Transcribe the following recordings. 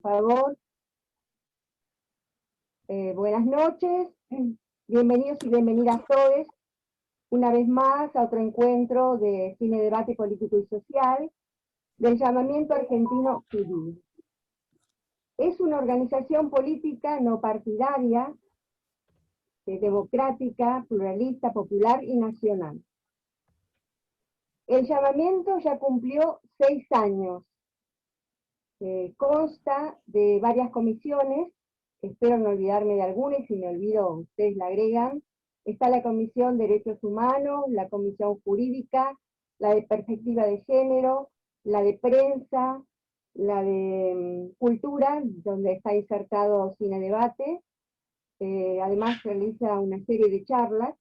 favor. Buenas noches, bienvenidos y bienvenidas todos, una vez más a otro encuentro de Cine, Debate Político y Social, del Llamamiento Argentino Judío. Es una organización política no partidaria, democrática, pluralista, popular y nacional. El llamamiento ya cumplió 6 años. Consta de varias comisiones, espero no olvidarme de alguna, y si me olvido ustedes la agregan. Está la Comisión de Derechos Humanos, la Comisión Jurídica, la de Perspectiva de Género, la de Prensa, la de Cultura, donde está insertado Cine Debate. Además realiza una serie de charlas.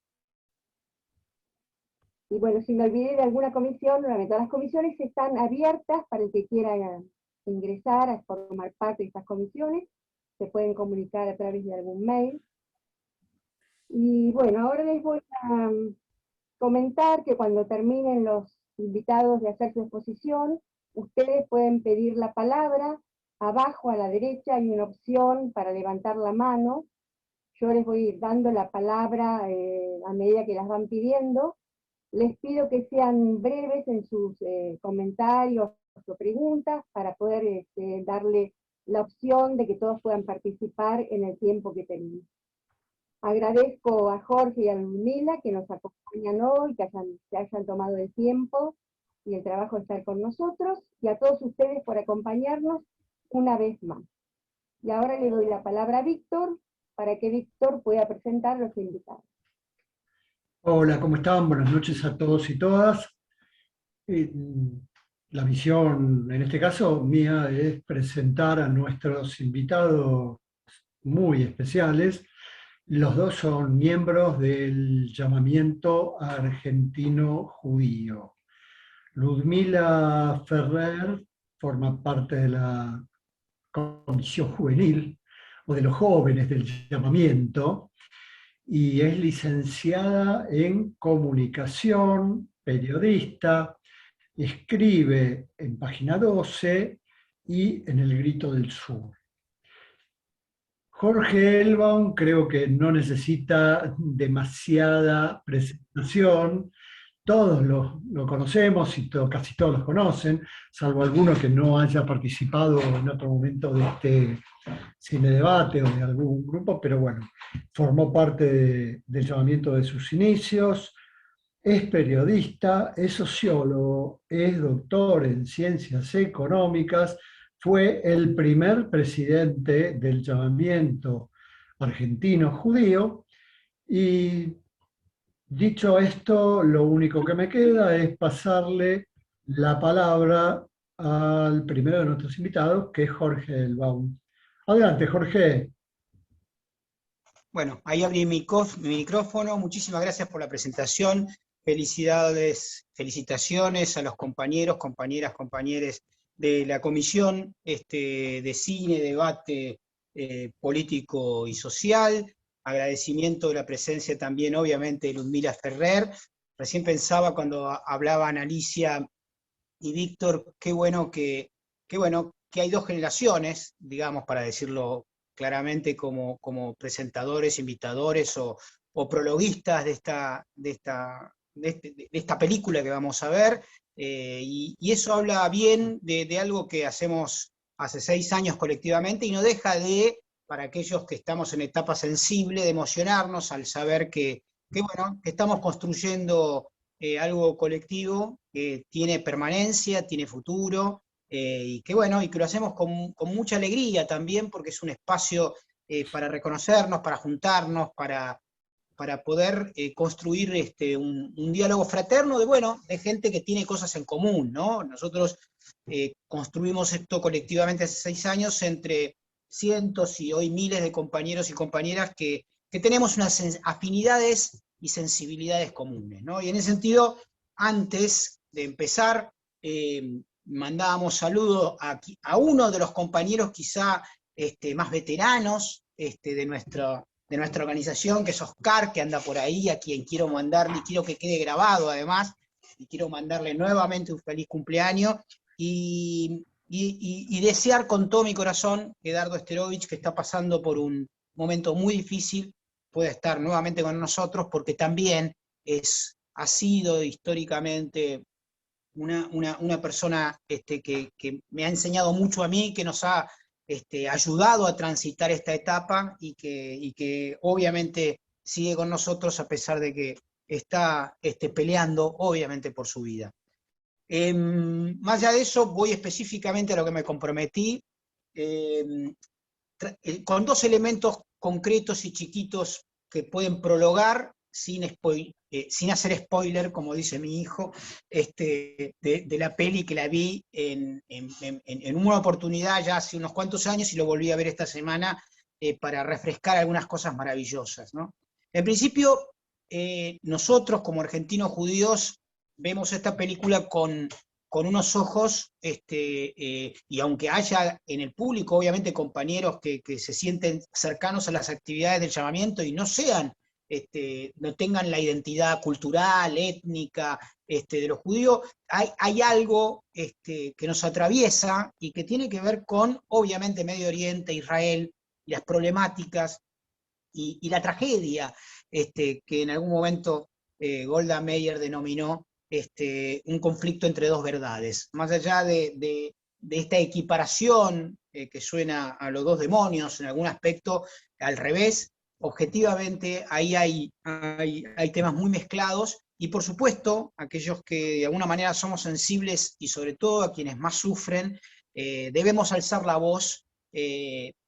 Y bueno, si me olvidé de alguna comisión, nuevamente, las comisiones están abiertas para el que quiera ingresar a formar parte de estas comisiones. Se pueden comunicar a través de algún mail. Y bueno, ahora les voy a comentar que cuando terminen los invitados de hacer su exposición, ustedes pueden pedir la palabra. Abajo a la derecha hay una opción para levantar la mano. Yo les voy a ir dando la palabra a medida que las van pidiendo. Les pido que sean breves en sus comentarios o preguntas para poder darle la opción de que todos puedan participar en el tiempo que tenemos. Agradezco a Jorge y a Ludmila que nos acompañan hoy, que se hayan tomado el tiempo y el trabajo de estar con nosotros, y a todos ustedes por acompañarnos una vez más. Y ahora le doy la palabra a Víctor, para que Víctor pueda presentar a los invitados. Hola, ¿cómo están? Buenas noches a todos y todas. La misión, en este caso, mía es presentar a nuestros invitados muy especiales. Los dos son miembros del Llamamiento Argentino Judío. Ludmila Ferrer forma parte de la Comisión Juvenil, o de los jóvenes del Llamamiento, y es licenciada en comunicación, periodista, escribe en Página 12 y en El Grito del Sur. Jorge Elbaum creo que no necesita demasiada presentación, todos lo conocemos y casi todos los conocen, salvo alguno que no haya participado en otro momento de este Cine Debate o de algún grupo, pero bueno, formó parte del Llamamiento de sus inicios, es periodista, es sociólogo, es doctor en ciencias económicas, fue el primer presidente del Llamamiento Argentino Judío, y dicho esto, lo único que me queda es pasarle la palabra al primero de nuestros invitados, que es Jorge Elbaum. Adelante, Jorge. Bueno, ahí abrí mi micrófono. Muchísimas gracias por la presentación. Felicidades, felicitaciones a los compañeros, compañeros de la Comisión de Cine, Debate Político y Social. Agradecimiento de la presencia también, obviamente, de Ludmila Ferrer. Recién pensaba cuando hablaban Alicia y Víctor, qué bueno que hay dos generaciones, digamos, para decirlo claramente, como presentadores, invitadores o prologuistas de esta película que vamos a ver, y eso habla bien de algo que hacemos hace 6 años colectivamente, y no deja de, para aquellos que estamos en etapa sensible, de emocionarnos al saber que estamos construyendo algo colectivo que tiene permanencia, tiene futuro, y que lo hacemos con mucha alegría también, porque es un espacio para reconocernos, para juntarnos, para poder construir un diálogo fraterno de gente que tiene cosas en común, ¿no? Nosotros construimos esto colectivamente hace 6 años entre cientos y hoy miles de compañeros y compañeras que tenemos unas afinidades y sensibilidades comunes, ¿no? Y en ese sentido, antes de empezar, mandábamos saludos a uno de los compañeros quizá más veteranos de nuestra organización, que es Oscar, que anda por ahí, a quien quiero mandarle, y quiero que quede grabado además, y quiero mandarle nuevamente un feliz cumpleaños, y y desear con todo mi corazón que Dardo Esterovich, que está pasando por un momento muy difícil, pueda estar nuevamente con nosotros, porque también ha sido históricamente una persona que me ha enseñado mucho a mí, que nos ha ayudado a transitar esta etapa y que obviamente sigue con nosotros a pesar de que está peleando obviamente por su vida. Más allá de eso, voy específicamente a lo que me comprometí, con dos elementos concretos y chiquitos que pueden prologar, sin hacer spoiler, como dice mi hijo, de la peli que la vi en una oportunidad ya hace unos cuantos años y lo volví a ver esta semana para refrescar algunas cosas maravillosas, ¿no? En principio, nosotros como argentinos judíos vemos esta película con unos ojos, y aunque haya en el público, obviamente, compañeros que se sienten cercanos a las actividades del llamamiento y no no tengan la identidad cultural, étnica, de los judíos, hay algo que nos atraviesa y que tiene que ver con, obviamente, Medio Oriente, Israel, y las problemáticas y la tragedia que en algún momento Golda Meir denominó un conflicto entre dos verdades. Más allá de esta equiparación que suena a los dos demonios en algún aspecto, al revés, objetivamente ahí hay temas muy mezclados y por supuesto aquellos que de alguna manera somos sensibles y sobre todo a quienes más sufren, debemos alzar la voz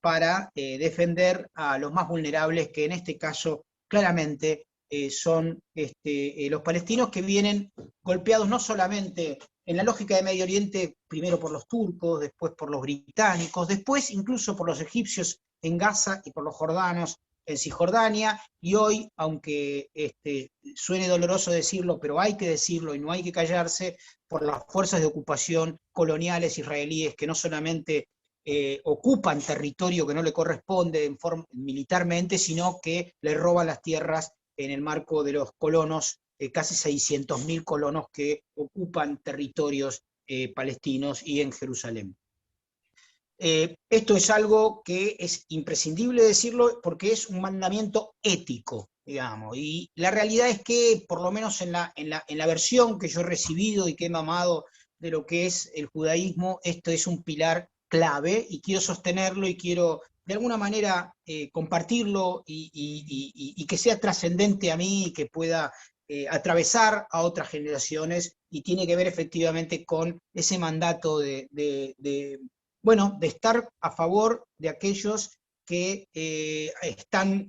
para defender a los más vulnerables, que en este caso claramente son los palestinos, que vienen golpeados no solamente en la lógica de Medio Oriente, primero por los turcos, después por los británicos, después incluso por los egipcios en Gaza y por los jordanos en Cisjordania, y hoy, aunque suene doloroso decirlo, pero hay que decirlo y no hay que callarse, por las fuerzas de ocupación coloniales israelíes que no solamente ocupan territorio que no le corresponde militarmente, sino que le roban las tierras en el marco de los colonos, casi 600.000 colonos que ocupan territorios palestinos y en Jerusalén. Esto es algo que es imprescindible decirlo porque es un mandamiento ético, digamos, y la realidad es que, por lo menos en la versión que yo he recibido y que he mamado de lo que es el judaísmo, esto es un pilar clave y quiero sostenerlo y quiero de alguna manera compartirlo y que sea trascendente a mí y que pueda atravesar a otras generaciones, y tiene que ver efectivamente con ese mandato bueno, de estar a favor de aquellos que están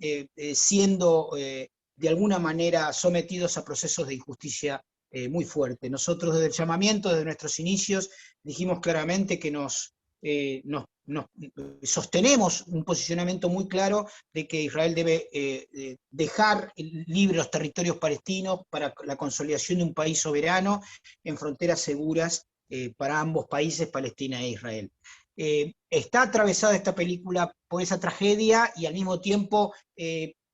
siendo de alguna manera sometidos a procesos de injusticia muy fuerte. Nosotros desde el llamamiento, desde nuestros inicios, dijimos claramente que nos sostenemos un posicionamiento muy claro de que Israel debe dejar libres los territorios palestinos para la consolidación de un país soberano en fronteras seguras para ambos países, Palestina e Israel. Está atravesada esta película por esa tragedia y al mismo tiempo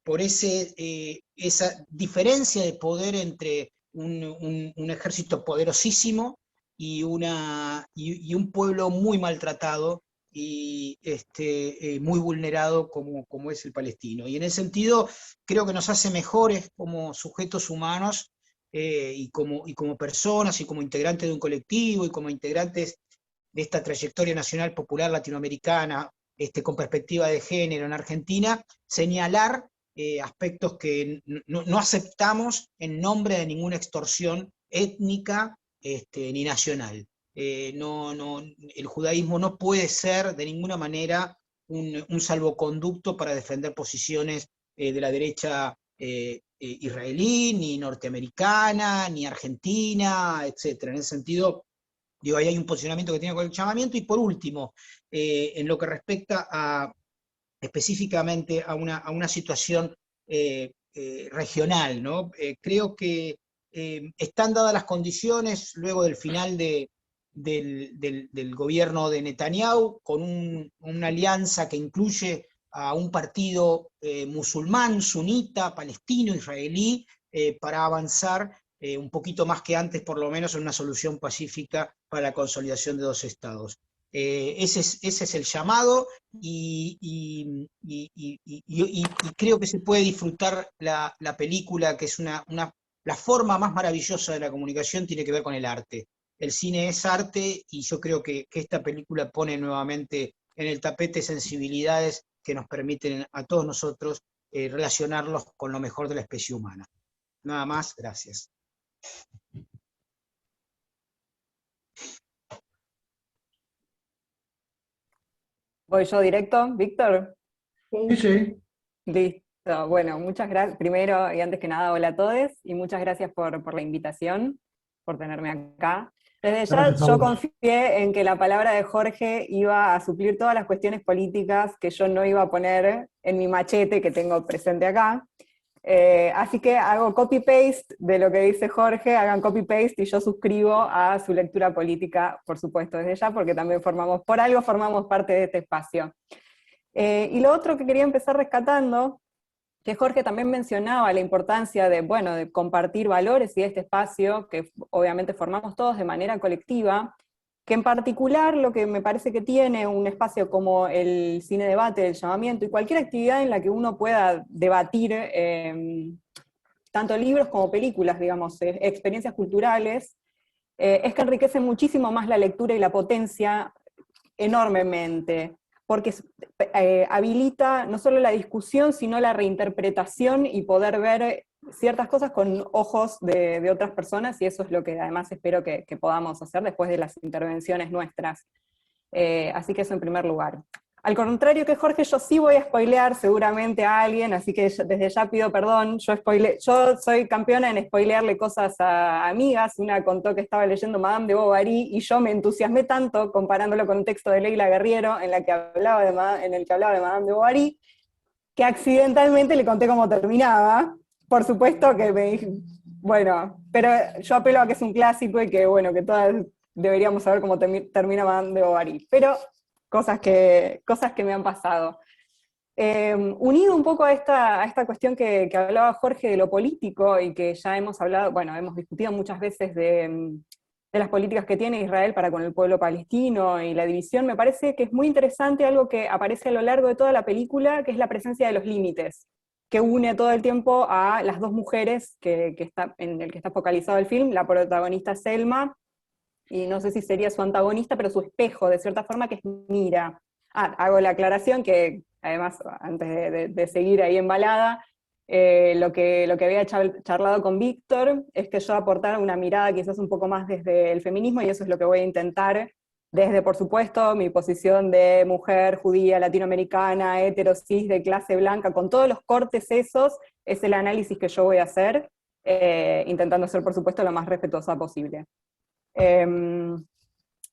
por esa diferencia de poder entre un ejército poderosísimo y un pueblo muy maltratado y muy vulnerado como es el palestino. Y en ese sentido creo que nos hace mejores como sujetos humanos y como personas y como integrantes de un colectivo y como integrantes de esta trayectoria nacional popular latinoamericana, con perspectiva de género en Argentina, señalar aspectos que no aceptamos en nombre de ninguna extorsión étnica ni nacional. El judaísmo no puede ser de ninguna manera un salvoconducto para defender posiciones de la derecha israelí, ni norteamericana, ni argentina, etc. En ese sentido, digo, ahí hay un posicionamiento que tiene con el llamamiento. Y por último, en lo que respecta específicamente a una situación regional, ¿no? Creo que están dadas las condiciones luego del final del gobierno de Netanyahu, con una alianza que incluye a un partido musulmán, sunita, palestino, israelí, para avanzar un poquito más que antes, por lo menos, en una solución pacífica para la consolidación de dos estados. Ese es el llamado, y creo que se puede disfrutar la película, que es la forma más maravillosa de la comunicación, tiene que ver con el arte. El cine es arte, y yo creo que esta película pone nuevamente en el tapete sensibilidades que nos permiten a todos nosotros relacionarlos con lo mejor de la especie humana. Nada más, gracias. ¿Voy yo directo, Víctor? Sí, sí. Listo, bueno, muchas gracias. Primero y antes que nada, hola a todos, y muchas gracias por la invitación, por tenerme acá. Desde ya Gracias a yo vos. confié en que la palabra de Jorge iba a suplir todas las cuestiones políticas que yo no iba a poner en mi machete que tengo presente acá. Así que hago copy-paste de lo que dice Jorge, hagan copy-paste y yo suscribo a su lectura política, por supuesto, desde ya, porque también formamos parte de este espacio. Y lo otro que quería empezar rescatando, que Jorge también mencionaba la importancia de, bueno, de compartir valores y de este espacio, que obviamente formamos todos de manera colectiva, que en particular lo que me parece que tiene un espacio como el cine debate, el llamamiento, y cualquier actividad en la que uno pueda debatir tanto libros como películas, digamos, experiencias culturales, es que enriquece muchísimo más la lectura y la potencia enormemente, porque habilita no solo la discusión, sino la reinterpretación y poder ver ciertas cosas con ojos de otras personas, y eso es lo que además espero que podamos hacer después de las intervenciones nuestras. Así que eso en primer lugar. Al contrario que Jorge, yo sí voy a spoilear seguramente a alguien, así que desde ya pido perdón. Yo soy campeona en spoilearle cosas a amigas. Una contó que estaba leyendo Madame de Bovary y yo me entusiasmé tanto comparándolo con un texto de Leila Guerriero en el que hablaba de Madame de Bovary, que accidentalmente le conté cómo terminaba. Por supuesto que me dije, bueno, pero yo apelo a que es un clásico y que, bueno, que todas deberíamos saber cómo termina Madame de Bovary. Pero cosas que me han pasado. Unido un poco a esta cuestión que hablaba Jorge de lo político, y que ya hemos hablado, bueno, hemos discutido muchas veces de las políticas que tiene Israel para con el pueblo palestino y la división, me parece que es muy interesante algo que aparece a lo largo de toda la película, que es la presencia de los límites, que une todo el tiempo a las dos mujeres en el que está focalizado el film, la protagonista Selma, y no sé si sería su antagonista, pero su espejo, de cierta forma, que es Mira. Hago la aclaración que, además, antes de seguir ahí embalada, lo que había charlado con Víctor es que yo aportara una mirada quizás un poco más desde el feminismo, y eso es lo que voy a intentar, desde, por supuesto, mi posición de mujer judía, latinoamericana, hetero, cis, de clase blanca, con todos los cortes esos, es el análisis que yo voy a hacer, intentando ser, por supuesto, lo más respetuosa posible.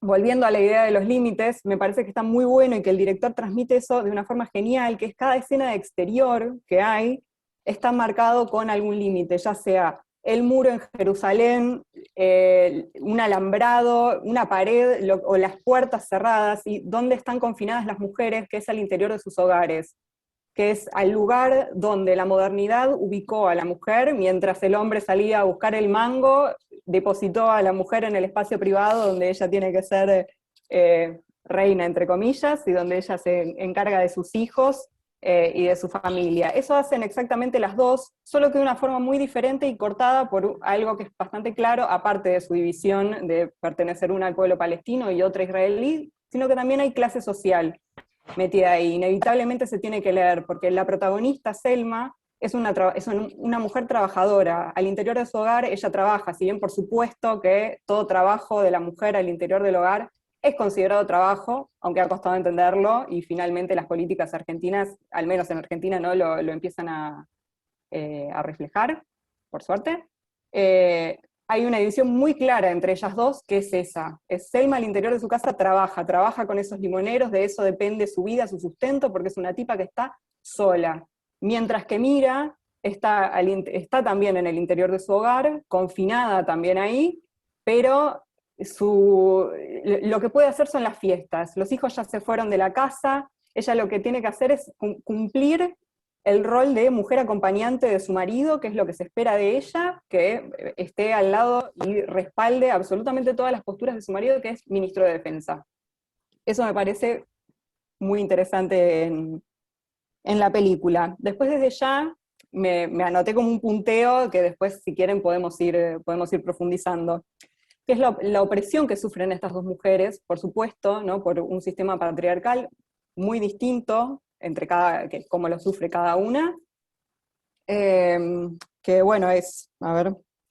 Volviendo a la idea de los límites, me parece que está muy bueno y que el director transmite eso de una forma genial, que es cada escena de exterior que hay está marcado con algún límite, ya sea el muro en Jerusalén, un alambrado, una pared o las puertas cerradas, y dónde están confinadas las mujeres, que es al interior de sus hogares, que es al lugar donde la modernidad ubicó a la mujer, mientras el hombre salía a buscar el mango, depositó a la mujer en el espacio privado donde ella tiene que ser reina, entre comillas, y donde ella se encarga de sus hijos y de su familia. Eso hacen exactamente las dos, solo que de una forma muy diferente y cortada por algo que es bastante claro, aparte de su división de pertenecer una al pueblo palestino y otra israelí, sino que también hay clase social metida ahí. Inevitablemente se tiene que leer, porque la protagonista, Selma, es una mujer trabajadora. Al interior de su hogar ella trabaja, si bien por supuesto que todo trabajo de la mujer al interior del hogar es considerado trabajo, aunque ha costado entenderlo, y finalmente las políticas argentinas, al menos en Argentina, ¿no? lo empiezan a reflejar, por suerte. Hay una división muy clara entre ellas dos, que es esa. Selma al interior de su casa trabaja con esos limoneros, de eso depende su vida, su sustento, porque es una tipa que está sola. Mientras que Mira está también en el interior de su hogar, confinada también ahí, pero lo que puede hacer son las fiestas. Los hijos ya se fueron de la casa, ella lo que tiene que hacer es cumplir el rol de mujer acompañante de su marido, que es lo que se espera de ella, que esté al lado y respalde absolutamente todas las posturas de su marido, que es ministro de Defensa. Eso me parece muy interesante en la película. Después desde ya me anoté como un punteo que después si quieren podemos ir profundizando, que es la opresión que sufren estas dos mujeres, por supuesto, ¿no? Por un sistema patriarcal muy distinto entre cómo lo sufre cada una, que bueno,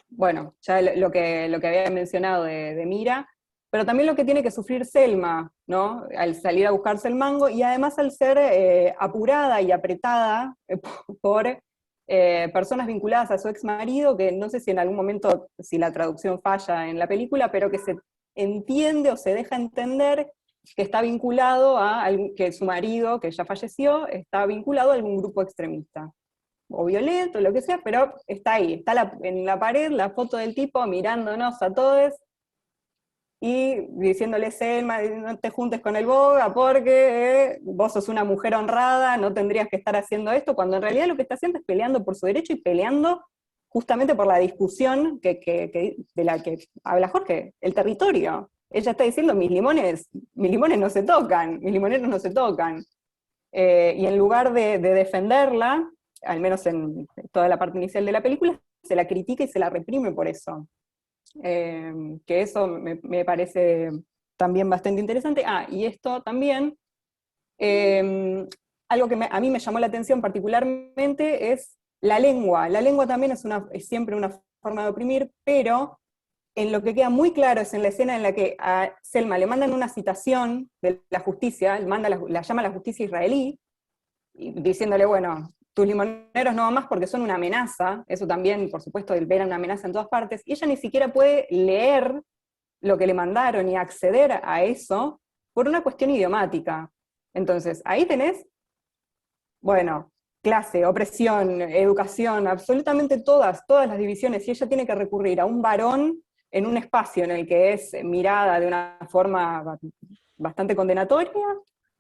bueno, ya lo que había mencionado de Mira, pero también lo que tiene que sufrir Selma, ¿no? Al salir a buscarse el mango, y además al ser apurada y apretada por personas vinculadas a su ex marido, que no sé si en algún momento, si la traducción falla en la película, pero que se entiende o se deja entender que está vinculado que su marido, que ya falleció, está vinculado a algún grupo extremista, o violento, lo que sea, pero está ahí, está en la pared la foto del tipo mirándonos a todos, y diciéndole Selma, no te juntes con el boga porque vos sos una mujer honrada, no tendrías que estar haciendo esto, cuando en realidad lo que está haciendo es peleando por su derecho y peleando justamente por la discusión de la que habla Jorge, el territorio. Ella está diciendo, mis limones no se tocan, mis limoneros no se tocan. Y en lugar de defenderla, al menos en toda la parte inicial de la película, se la critica y se la reprime por eso. Que eso me parece también bastante interesante. Y esto también, algo que a mí me llamó la atención particularmente es la lengua. La lengua también es siempre una forma de oprimir, pero en lo que queda muy claro es en la escena en la que a Selma le mandan una citación de la justicia, la llama a la justicia israelí, diciéndole, bueno, tus limoneros no van más porque son una amenaza, eso también, por supuesto, ver una amenaza en todas partes, y ella ni siquiera puede leer lo que le mandaron y acceder a eso por una cuestión idiomática. Entonces, ahí tenés, bueno, clase, opresión, educación, absolutamente todas las divisiones, y ella tiene que recurrir a un varón en un espacio en el que es mirada de una forma bastante condenatoria,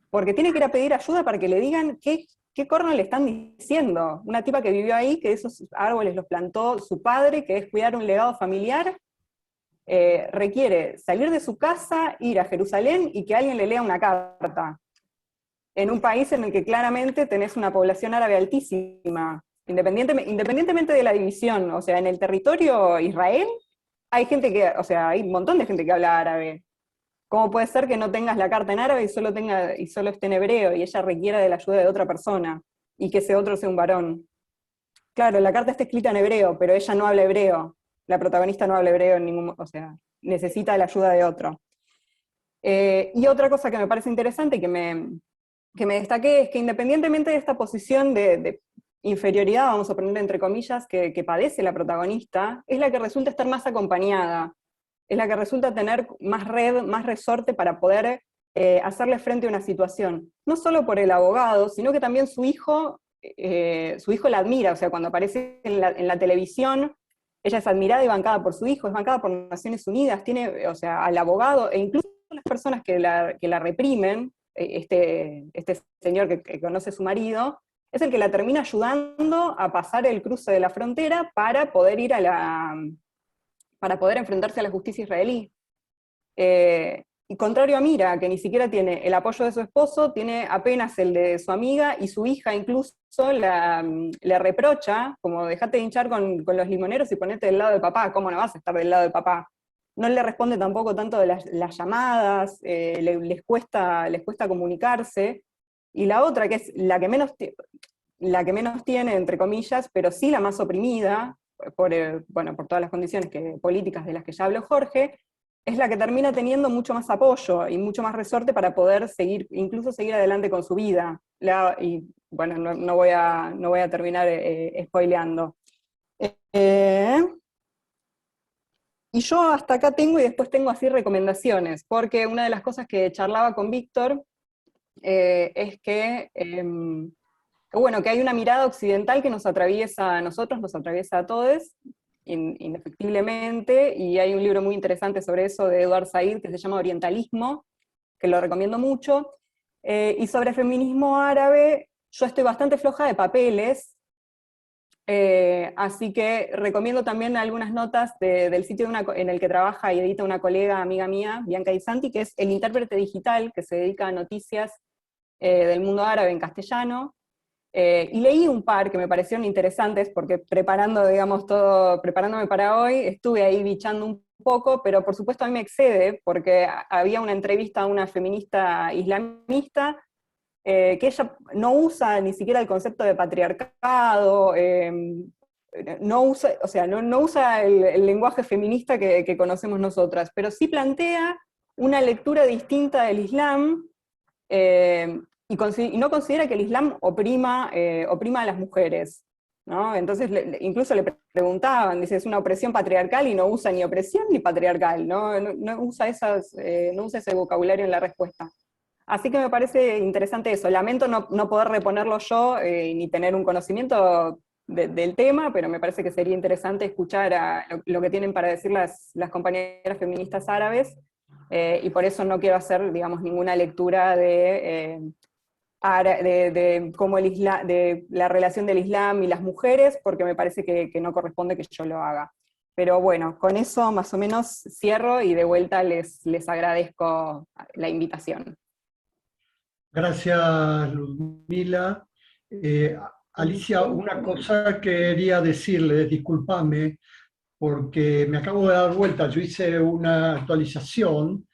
porque tiene que ir a pedir ayuda para que le digan qué corno le están diciendo. Una tipa que vivió ahí, que esos árboles los plantó su padre, que es cuidar un legado familiar, requiere salir de su casa, ir a Jerusalén y que alguien le lea una carta. En un país en el que claramente tenés una población árabe altísima, independientemente de la división, o sea, en el territorio Israel, hay hay un montón de gente que habla árabe. ¿Cómo puede ser que no tengas la carta en árabe y solo esté en hebreo, y ella requiera de la ayuda de otra persona, y que ese otro sea un varón? Claro, la carta está escrita en hebreo, pero ella no habla hebreo. La protagonista no habla hebreo o sea, necesita la ayuda de otro. Y otra cosa que me parece interesante y que me destaqué es que independientemente de esta posición de inferioridad, vamos a poner entre comillas, que padece la protagonista, es la que resulta estar más acompañada, es la que resulta tener más red, más resorte para poder hacerle frente a una situación. No solo por el abogado, sino que también su hijo la admira, o sea, cuando aparece en la televisión, ella es admirada y bancada por su hijo, es bancada por Naciones Unidas, tiene, o sea, al abogado, e incluso las personas que la reprimen, este señor que conoce a su marido, es el que la termina ayudando a pasar el cruce de la frontera para poder para poder enfrentarse a la justicia israelí. Y contrario a Mira, que ni siquiera tiene el apoyo de su esposo, tiene apenas el de su amiga, y su hija incluso le reprocha, como dejate de hinchar con los limoneros y ponete del lado de papá, ¿cómo no vas a estar del lado de papá? No le responde tampoco tanto de las llamadas, les cuesta comunicarse, y la otra, que es la que menos tiene, entre comillas, pero sí la más oprimida, por todas las condiciones políticas de las que ya habló Jorge, es la que termina teniendo mucho más apoyo y mucho más resorte para poder incluso seguir adelante con su vida. Y bueno, no voy a terminar spoileando. Y yo hasta acá tengo, y después tengo así recomendaciones, porque una de las cosas que charlaba con Víctor es que que hay una mirada occidental que nos atraviesa a nosotros, nos atraviesa a todos, indefectiblemente, y hay un libro muy interesante sobre eso de Edward Said que se llama Orientalismo, que lo recomiendo mucho, y sobre feminismo árabe, yo estoy bastante floja de papeles, Así que recomiendo también algunas notas del sitio en el que trabaja y edita una colega, amiga mía, Bianca Di Santi, que es El Intérprete Digital, que se dedica a noticias del mundo árabe en castellano. Y leí un par que me parecieron interesantes, porque preparándome para hoy, estuve ahí bichando un poco, pero por supuesto a mí me excede, porque había una entrevista a una feminista islamista, que ella no usa ni siquiera el concepto de patriarcado, no usa, o sea, no usa el lenguaje feminista que conocemos nosotras, pero sí plantea una lectura distinta del Islam, y no considera que el Islam oprima a las mujeres, ¿no? Entonces incluso le preguntaban, dice, es una opresión patriarcal, y no usa ni opresión ni patriarcal, no usa ese vocabulario en la respuesta. Así que me parece interesante eso. Lamento no poder reponerlo yo, ni tener un conocimiento del tema, pero me parece que sería interesante escuchar lo que tienen para decir las compañeras feministas árabes, y por eso no quiero hacer, digamos, ninguna lectura de cómo de la relación del Islam y las mujeres, porque me parece que no corresponde que yo lo haga. Pero bueno, con eso más o menos cierro, y de vuelta les agradezco la invitación. Gracias, Ludmila. Alicia, una cosa quería decirle, discúlpame, porque me acabo de dar vuelta. Yo hice una actualización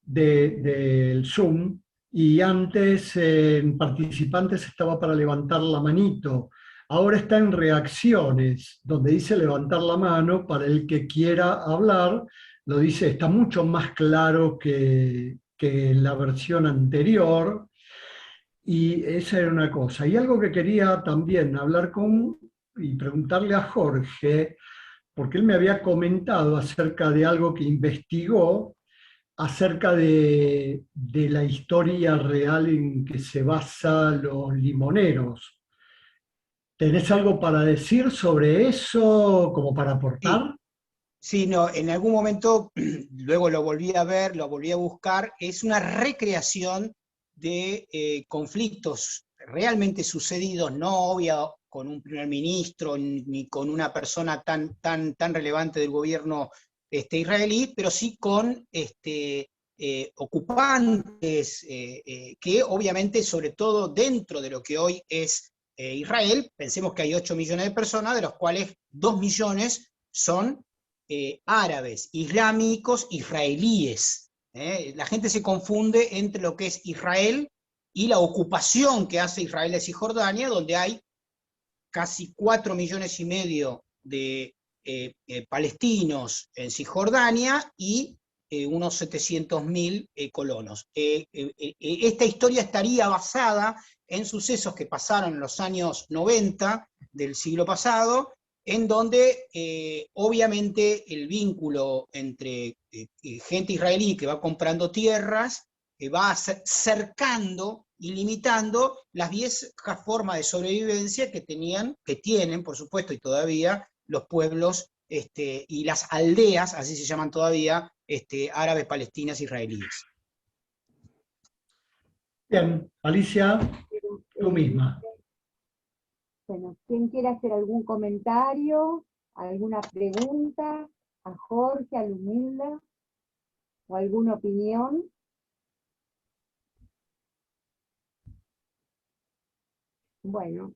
del Zoom, y antes en participantes estaba para levantar la manito. Ahora está en reacciones, donde dice levantar la mano para el que quiera hablar. Lo dice, está mucho más claro que en la versión anterior. Y esa era una cosa. Y algo que quería también hablar y preguntarle a Jorge, porque él me había comentado acerca de algo que investigó, acerca de la historia real en que se basan los limoneros. ¿Tenés algo para decir sobre eso, como para aportar? Sí, no, en algún momento, luego lo volví a ver, lo volví a buscar, es una recreación de conflictos realmente sucedidos, no obvia con un primer ministro ni con una persona tan relevante del gobierno israelí, pero sí con ocupantes que obviamente, sobre todo dentro de lo que hoy es Israel, pensemos que hay 8 millones de personas, de los cuales 2 millones son árabes, islámicos, israelíes. La gente se confunde entre lo que es Israel y la ocupación que hace Israel de Cisjordania, donde hay casi 4 millones y medio de palestinos en Cisjordania y unos 700.000 colonos. Esta historia estaría basada en sucesos que pasaron en los años 90 del siglo pasado, en donde obviamente el vínculo entre gente israelí que va comprando tierras va cercando y limitando las viejas formas de sobrevivencia que tienen, por supuesto, y todavía los pueblos y las aldeas, así se llaman todavía, árabes, palestinas, israelíes. Bien, Alicia, tú misma. Bueno, ¿quién quiere hacer algún comentario, alguna pregunta a Jorge, a Ludmila, o alguna opinión? Bueno,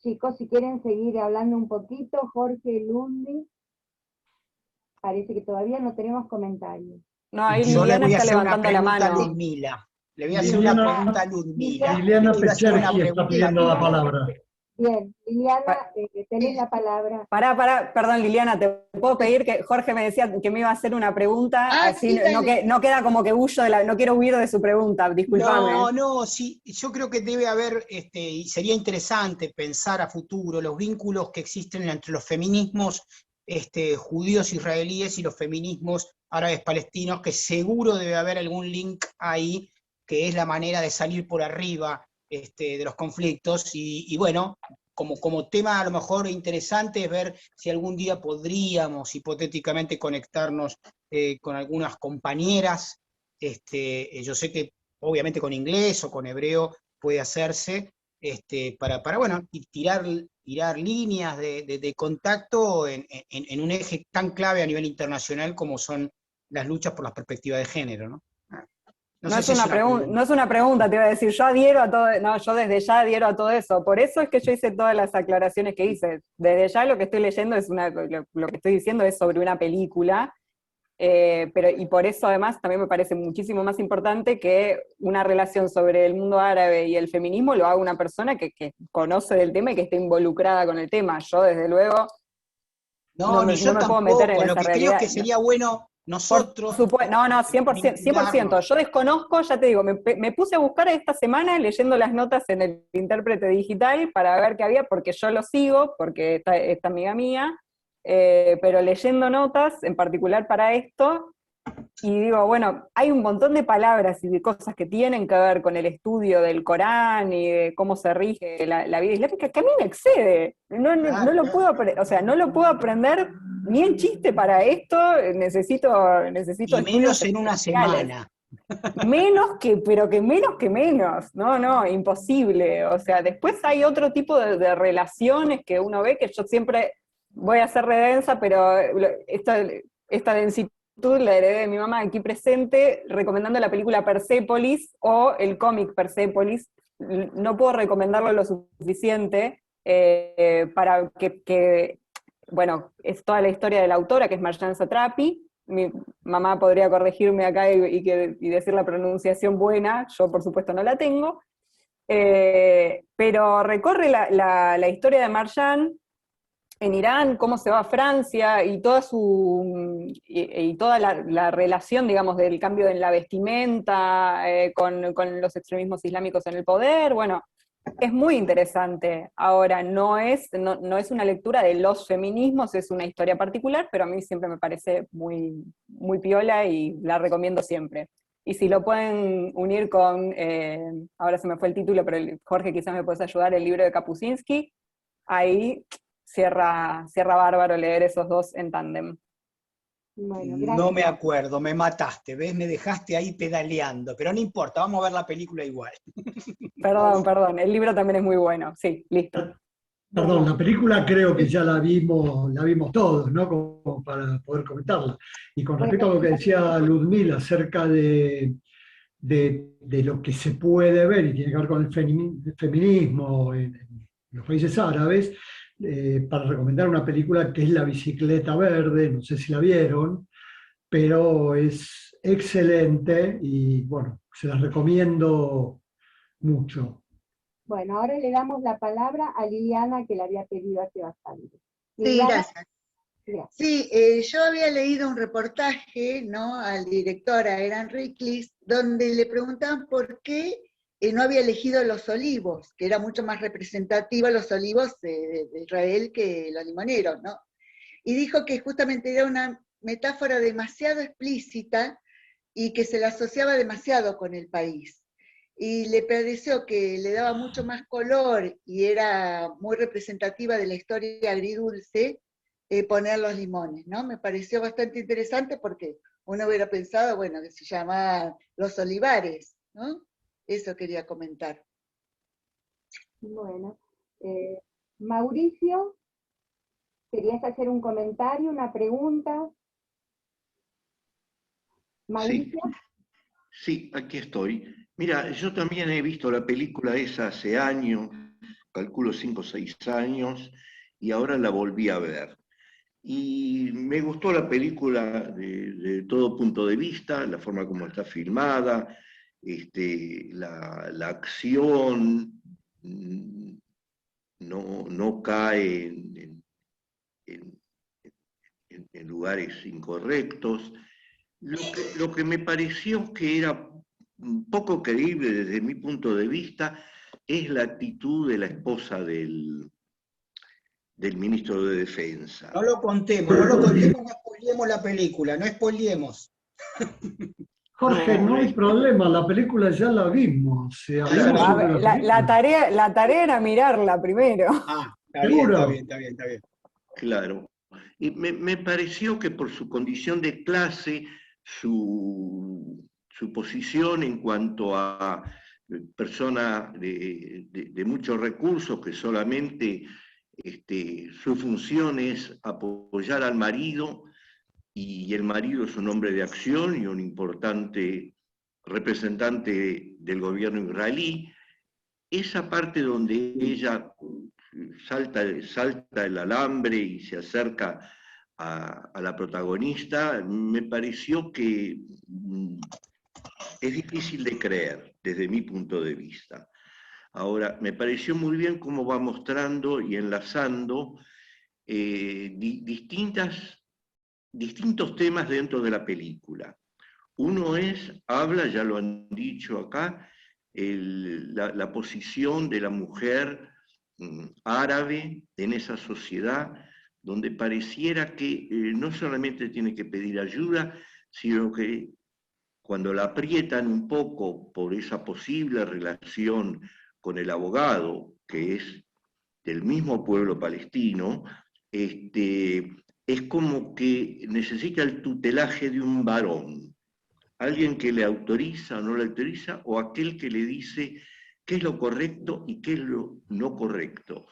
chicos, si quieren seguir hablando un poquito, Jorge, Lundi, parece que todavía no tenemos comentarios. No, ahí Yo le Liliana voy a está hacer una levantando la pregunta a mano. Ludmila. Le voy a hacer una pregunta a Ludmila. Liliana Le quiero hacer una Pechergi está pregunta pidiendo la a Ludmila. palabra. Bien, Liliana, tenés la palabra. Perdón, Liliana, ¿te puedo pedir que Jorge me decía que me iba a hacer una pregunta? Así sí, no queda como que huyo no quiero huir de su pregunta, discúlpame. No, sí, yo creo que debe haber, y sería interesante pensar a futuro los vínculos que existen entre los feminismos judíos israelíes y los feminismos árabes palestinos, que seguro debe haber algún link ahí, que es la manera de salir por arriba de los conflictos, y bueno, como tema a lo mejor interesante es ver si algún día podríamos hipotéticamente conectarnos con algunas compañeras. Yo sé que obviamente con inglés o con hebreo puede hacerse, para bueno, y tirar tirar líneas de contacto en un eje tan clave a nivel internacional como son las luchas por las perspectivas de género, ¿no? No es una pregunta, te iba a decir, yo adhiero a todo, no, yo desde ya adhiero a todo eso, por eso es que yo hice todas las aclaraciones que hice. Desde ya lo que estoy leyendo lo que estoy diciendo es sobre una película, y por eso además también me parece muchísimo más importante que una relación sobre el mundo árabe y el feminismo lo haga una persona que conoce del tema y que esté involucrada con el tema. Yo desde luego no me tampoco, puedo meter en lo esa que realidad. creo que sería bueno nosotros... No, 100%. Yo desconozco, ya te digo, me puse a buscar esta semana leyendo las notas en el intérprete digital para ver qué había, porque yo lo sigo, porque esta amiga mía, pero leyendo notas, en particular para esto, y digo, bueno, hay un montón de palabras y de cosas que tienen que ver con el estudio del Corán y de cómo se rige la vida islámica, que a mí me excede. No lo puedo, o sea, no lo puedo aprender ni en chiste para esto, necesito Y menos en una semana. Pero que menos. No, imposible. O sea, después hay otro tipo de relaciones que uno ve, que yo siempre voy a ser redensa, pero esta densidad la heredé de mi mamá aquí presente, recomendando la película Persépolis o el cómic Persépolis. No puedo recomendarlo lo suficiente para bueno, es toda la historia de la autora, que es Marjane Satrapi. Mi mamá podría corregirme acá y decir la pronunciación buena, yo por supuesto no la tengo, pero recorre la historia de Marjane en Irán, cómo se va a Francia y toda la relación, digamos, del cambio en la vestimenta con los extremismos islámicos en el poder. Bueno, es muy interesante. Ahora, no es una lectura de los feminismos, es una historia particular, pero a mí siempre me parece muy, muy piola y la recomiendo siempre. Y si lo pueden unir con, ahora se me fue el título, pero Jorge quizás me puedes ayudar, el libro de Kapuscinski, ahí cierra bárbaro leer esos dos en tándem. Bueno, no me acuerdo, me mataste, ¿ves? Me dejaste ahí pedaleando, pero no importa, vamos a ver la película igual. Perdón, el libro también es muy bueno, sí, listo. Perdón, la película creo que ya la vimos todos, ¿no? Como para poder comentarla. Y con respecto a lo que decía Ludmila acerca de lo que se puede ver y tiene que ver con el feminismo en los países árabes, para recomendar una película que es La bicicleta verde, no sé si la vieron, pero es excelente y bueno, se las recomiendo mucho. Bueno, ahora le damos la palabra a Liliana, que la había pedido hace bastante. Sí, gracias. Gracias. Sí, yo había leído un reportaje, ¿no?, al director, a Eran Riklis, donde le preguntaban por qué no había elegido Los Olivos, que era mucho más representativa Los Olivos de Israel que Los Limoneros, ¿no? Y dijo que justamente era una metáfora demasiado explícita y que se la asociaba demasiado con el país. Y le pareció que le daba mucho más color y era muy representativa de la historia agridulce poner los limones, ¿no? Me pareció bastante interesante porque uno hubiera pensado, bueno, que se llama Los Olivares, ¿no? Eso quería comentar. Bueno, Mauricio, ¿querías hacer un comentario, una pregunta? Mauricio. Sí, aquí estoy. Mira, yo también he visto la película esa hace años, calculo 5 o 6 años, y ahora la volví a ver. Y me gustó la película de todo punto de vista, la forma como está filmada, la acción no cae en lugares incorrectos. Lo que me pareció que era un poco creíble desde mi punto de vista es la actitud de la esposa del ministro de Defensa. No lo contemos, no spoileemos la película, no spoileemos. Jorge, no hay problema, la película ya la vimos. La tarea era mirarla primero. Ah, ¿Seguro? Está bien. Claro. Y me pareció que por su condición de clase, su posición en cuanto a persona de muchos recursos que solamente Su función es apoyar al marido, y el marido es un hombre de acción y un importante representante del gobierno israelí. Esa parte donde ella salta el alambre y se acerca a la protagonista, me pareció que es difícil de creer desde mi punto de vista. Ahora, me pareció muy bien cómo va mostrando y enlazando distintos temas dentro de la película. Uno habla, ya lo han dicho acá, la posición de la mujer árabe en esa sociedad, donde pareciera que no solamente tiene que pedir ayuda, sino que cuando la aprietan un poco por esa posible relación con el abogado, que es del mismo pueblo palestino, es como que necesita el tutelaje de un varón, alguien que le autoriza o no le autoriza, o aquel que le dice qué es lo correcto y qué es lo no correcto,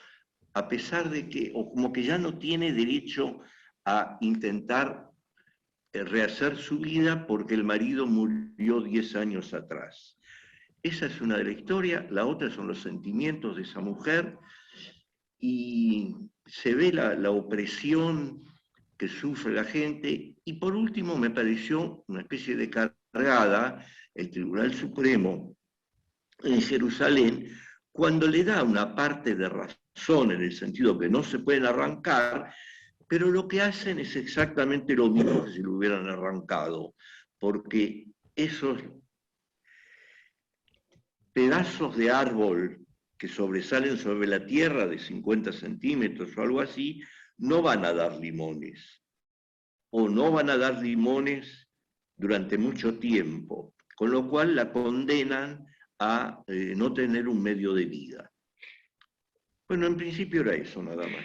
a pesar de que, o como que ya no tiene derecho a intentar rehacer su vida porque el marido murió 10 años atrás. Esa es una de la historia, la otra son los sentimientos de esa mujer, y se ve la opresión que sufre la gente. Y por último me pareció una especie de cargada el Tribunal Supremo en Jerusalén, cuando le da una parte de razón en el sentido que no se pueden arrancar, pero lo que hacen es exactamente lo mismo que si lo hubieran arrancado, porque esos pedazos de árbol que sobresalen sobre la tierra de 50 centímetros o algo así, no van a dar limones, o no van a dar limones durante mucho tiempo, con lo cual la condenan a no tener un medio de vida. Bueno, en principio era eso, nada más.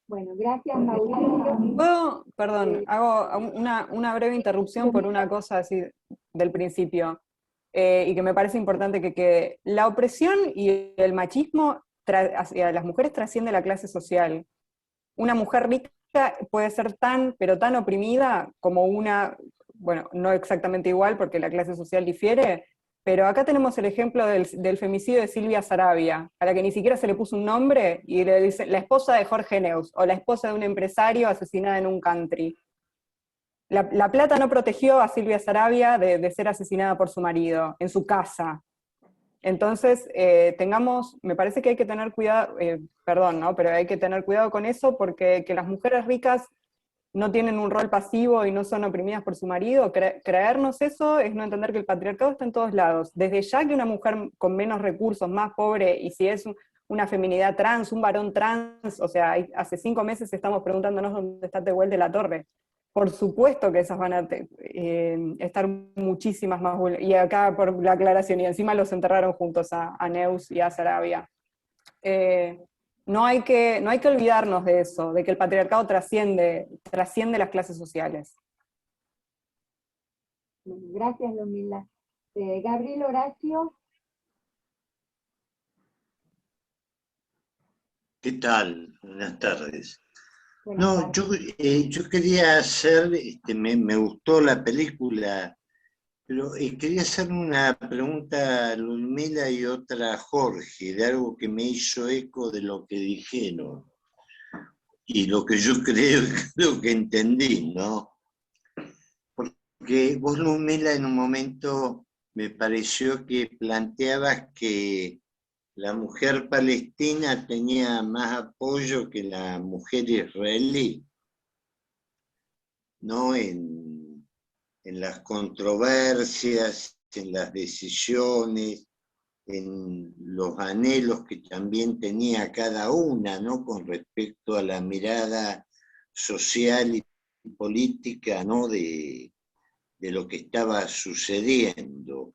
Bueno, gracias, Mauricio. ¿Puedo? Perdón, hago una breve interrupción por una cosa así del principio, y que me parece importante que la opresión y el machismo hacia las mujeres trasciende la clase social. Una mujer rica puede ser pero tan oprimida como una, bueno, no exactamente igual porque la clase social difiere, pero acá tenemos el ejemplo del femicidio de Silvia Sarabia, a la que ni siquiera se le puso un nombre, y le dice la esposa de Jorge Neus, o la esposa de un empresario asesinada en un country. La plata no protegió a Silvia Sarabia de ser asesinada por su marido, en su casa. Entonces, me parece que hay que tener cuidado, perdón, ¿no? Pero hay que tener cuidado con eso, porque que las mujeres ricas no tienen un rol pasivo y no son oprimidas por su marido, creernos eso es no entender que el patriarcado está en todos lados. Desde ya que una mujer con menos recursos, más pobre, y si es una feminidad trans, un varón trans, o sea, hace 5 meses estamos preguntándonos dónde está Tehuel de la Torre. Por supuesto que esas van a estar muchísimas más vulnerables. Y acá por la aclaración, y encima los enterraron juntos a Neus y a Sarabia. No hay que olvidarnos de eso, de que el patriarcado trasciende las clases sociales. Gracias, Ludmila. Gabriel Horacio. ¿Qué tal? Buenas tardes. No, yo quería hacer, me gustó la película, pero quería hacer una pregunta a Ludmila y otra a Jorge, de algo que me hizo eco de lo que dijeron, y lo que yo creo que entendí, ¿no? Porque vos, Ludmila, en un momento me pareció que planteabas que la mujer palestina tenía más apoyo que la mujer israelí, ¿no? En las controversias, en las decisiones, en los anhelos que también tenía cada una, ¿no? Con respecto a la mirada social y política, ¿no? de lo que estaba sucediendo.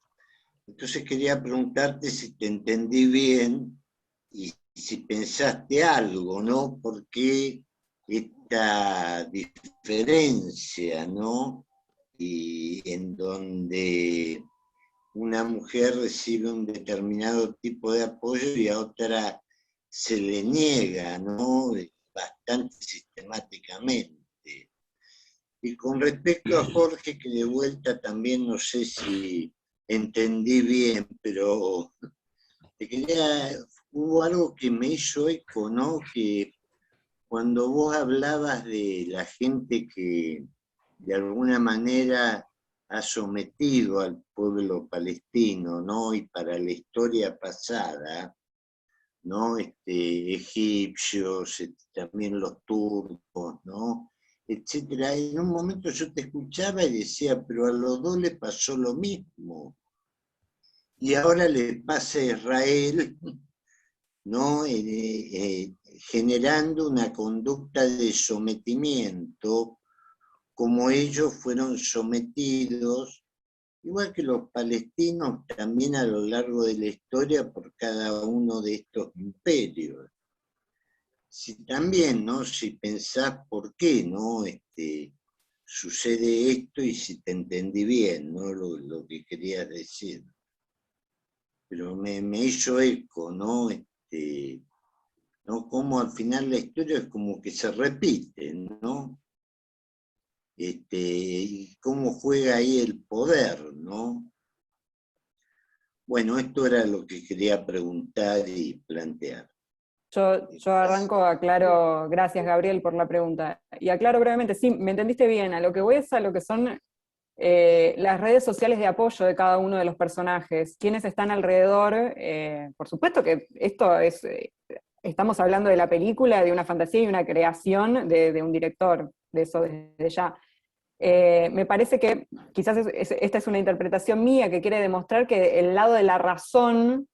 Entonces quería preguntarte si te entendí bien y si pensaste algo, ¿no? ¿Por qué esta diferencia, ¿no? Y en donde una mujer recibe un determinado tipo de apoyo y a otra se le niega, ¿no? bastante sistemáticamente. Y con respecto a Jorge, que de vuelta también no sé si entendí bien, pero hubo algo que me hizo eco, ¿no? Que cuando vos hablabas de la gente que de alguna manera ha sometido al pueblo palestino, ¿no? Y para la historia pasada, ¿no? Egipcios, también los turcos, ¿no? Etcétera. En un momento yo te escuchaba y decía, pero a los dos les pasó lo mismo. Y ahora le pasa a Israel, ¿no? Generando una conducta de sometimiento, como ellos fueron sometidos, igual que los palestinos también a lo largo de la historia, por cada uno de estos imperios. Si también, ¿no? Si pensás por qué, ¿no? Sucede esto y si te entendí bien, ¿no? Lo que querías decir. Pero me hizo eco, ¿no? ¿No? Como al final la historia es como que se repite, ¿no? Y cómo juega ahí el poder, ¿no? Bueno, esto era lo que quería preguntar y plantear. Yo arranco, aclaro, gracias Gabriel por la pregunta, y aclaro brevemente, sí, me entendiste bien, a lo que voy es a lo que son las redes sociales de apoyo de cada uno de los personajes, quienes están alrededor, por supuesto que esto es, estamos hablando de la película, de una fantasía y una creación de un director, de eso desde ya. Me parece que quizás esta es una interpretación mía que quiere demostrar que el lado de la razón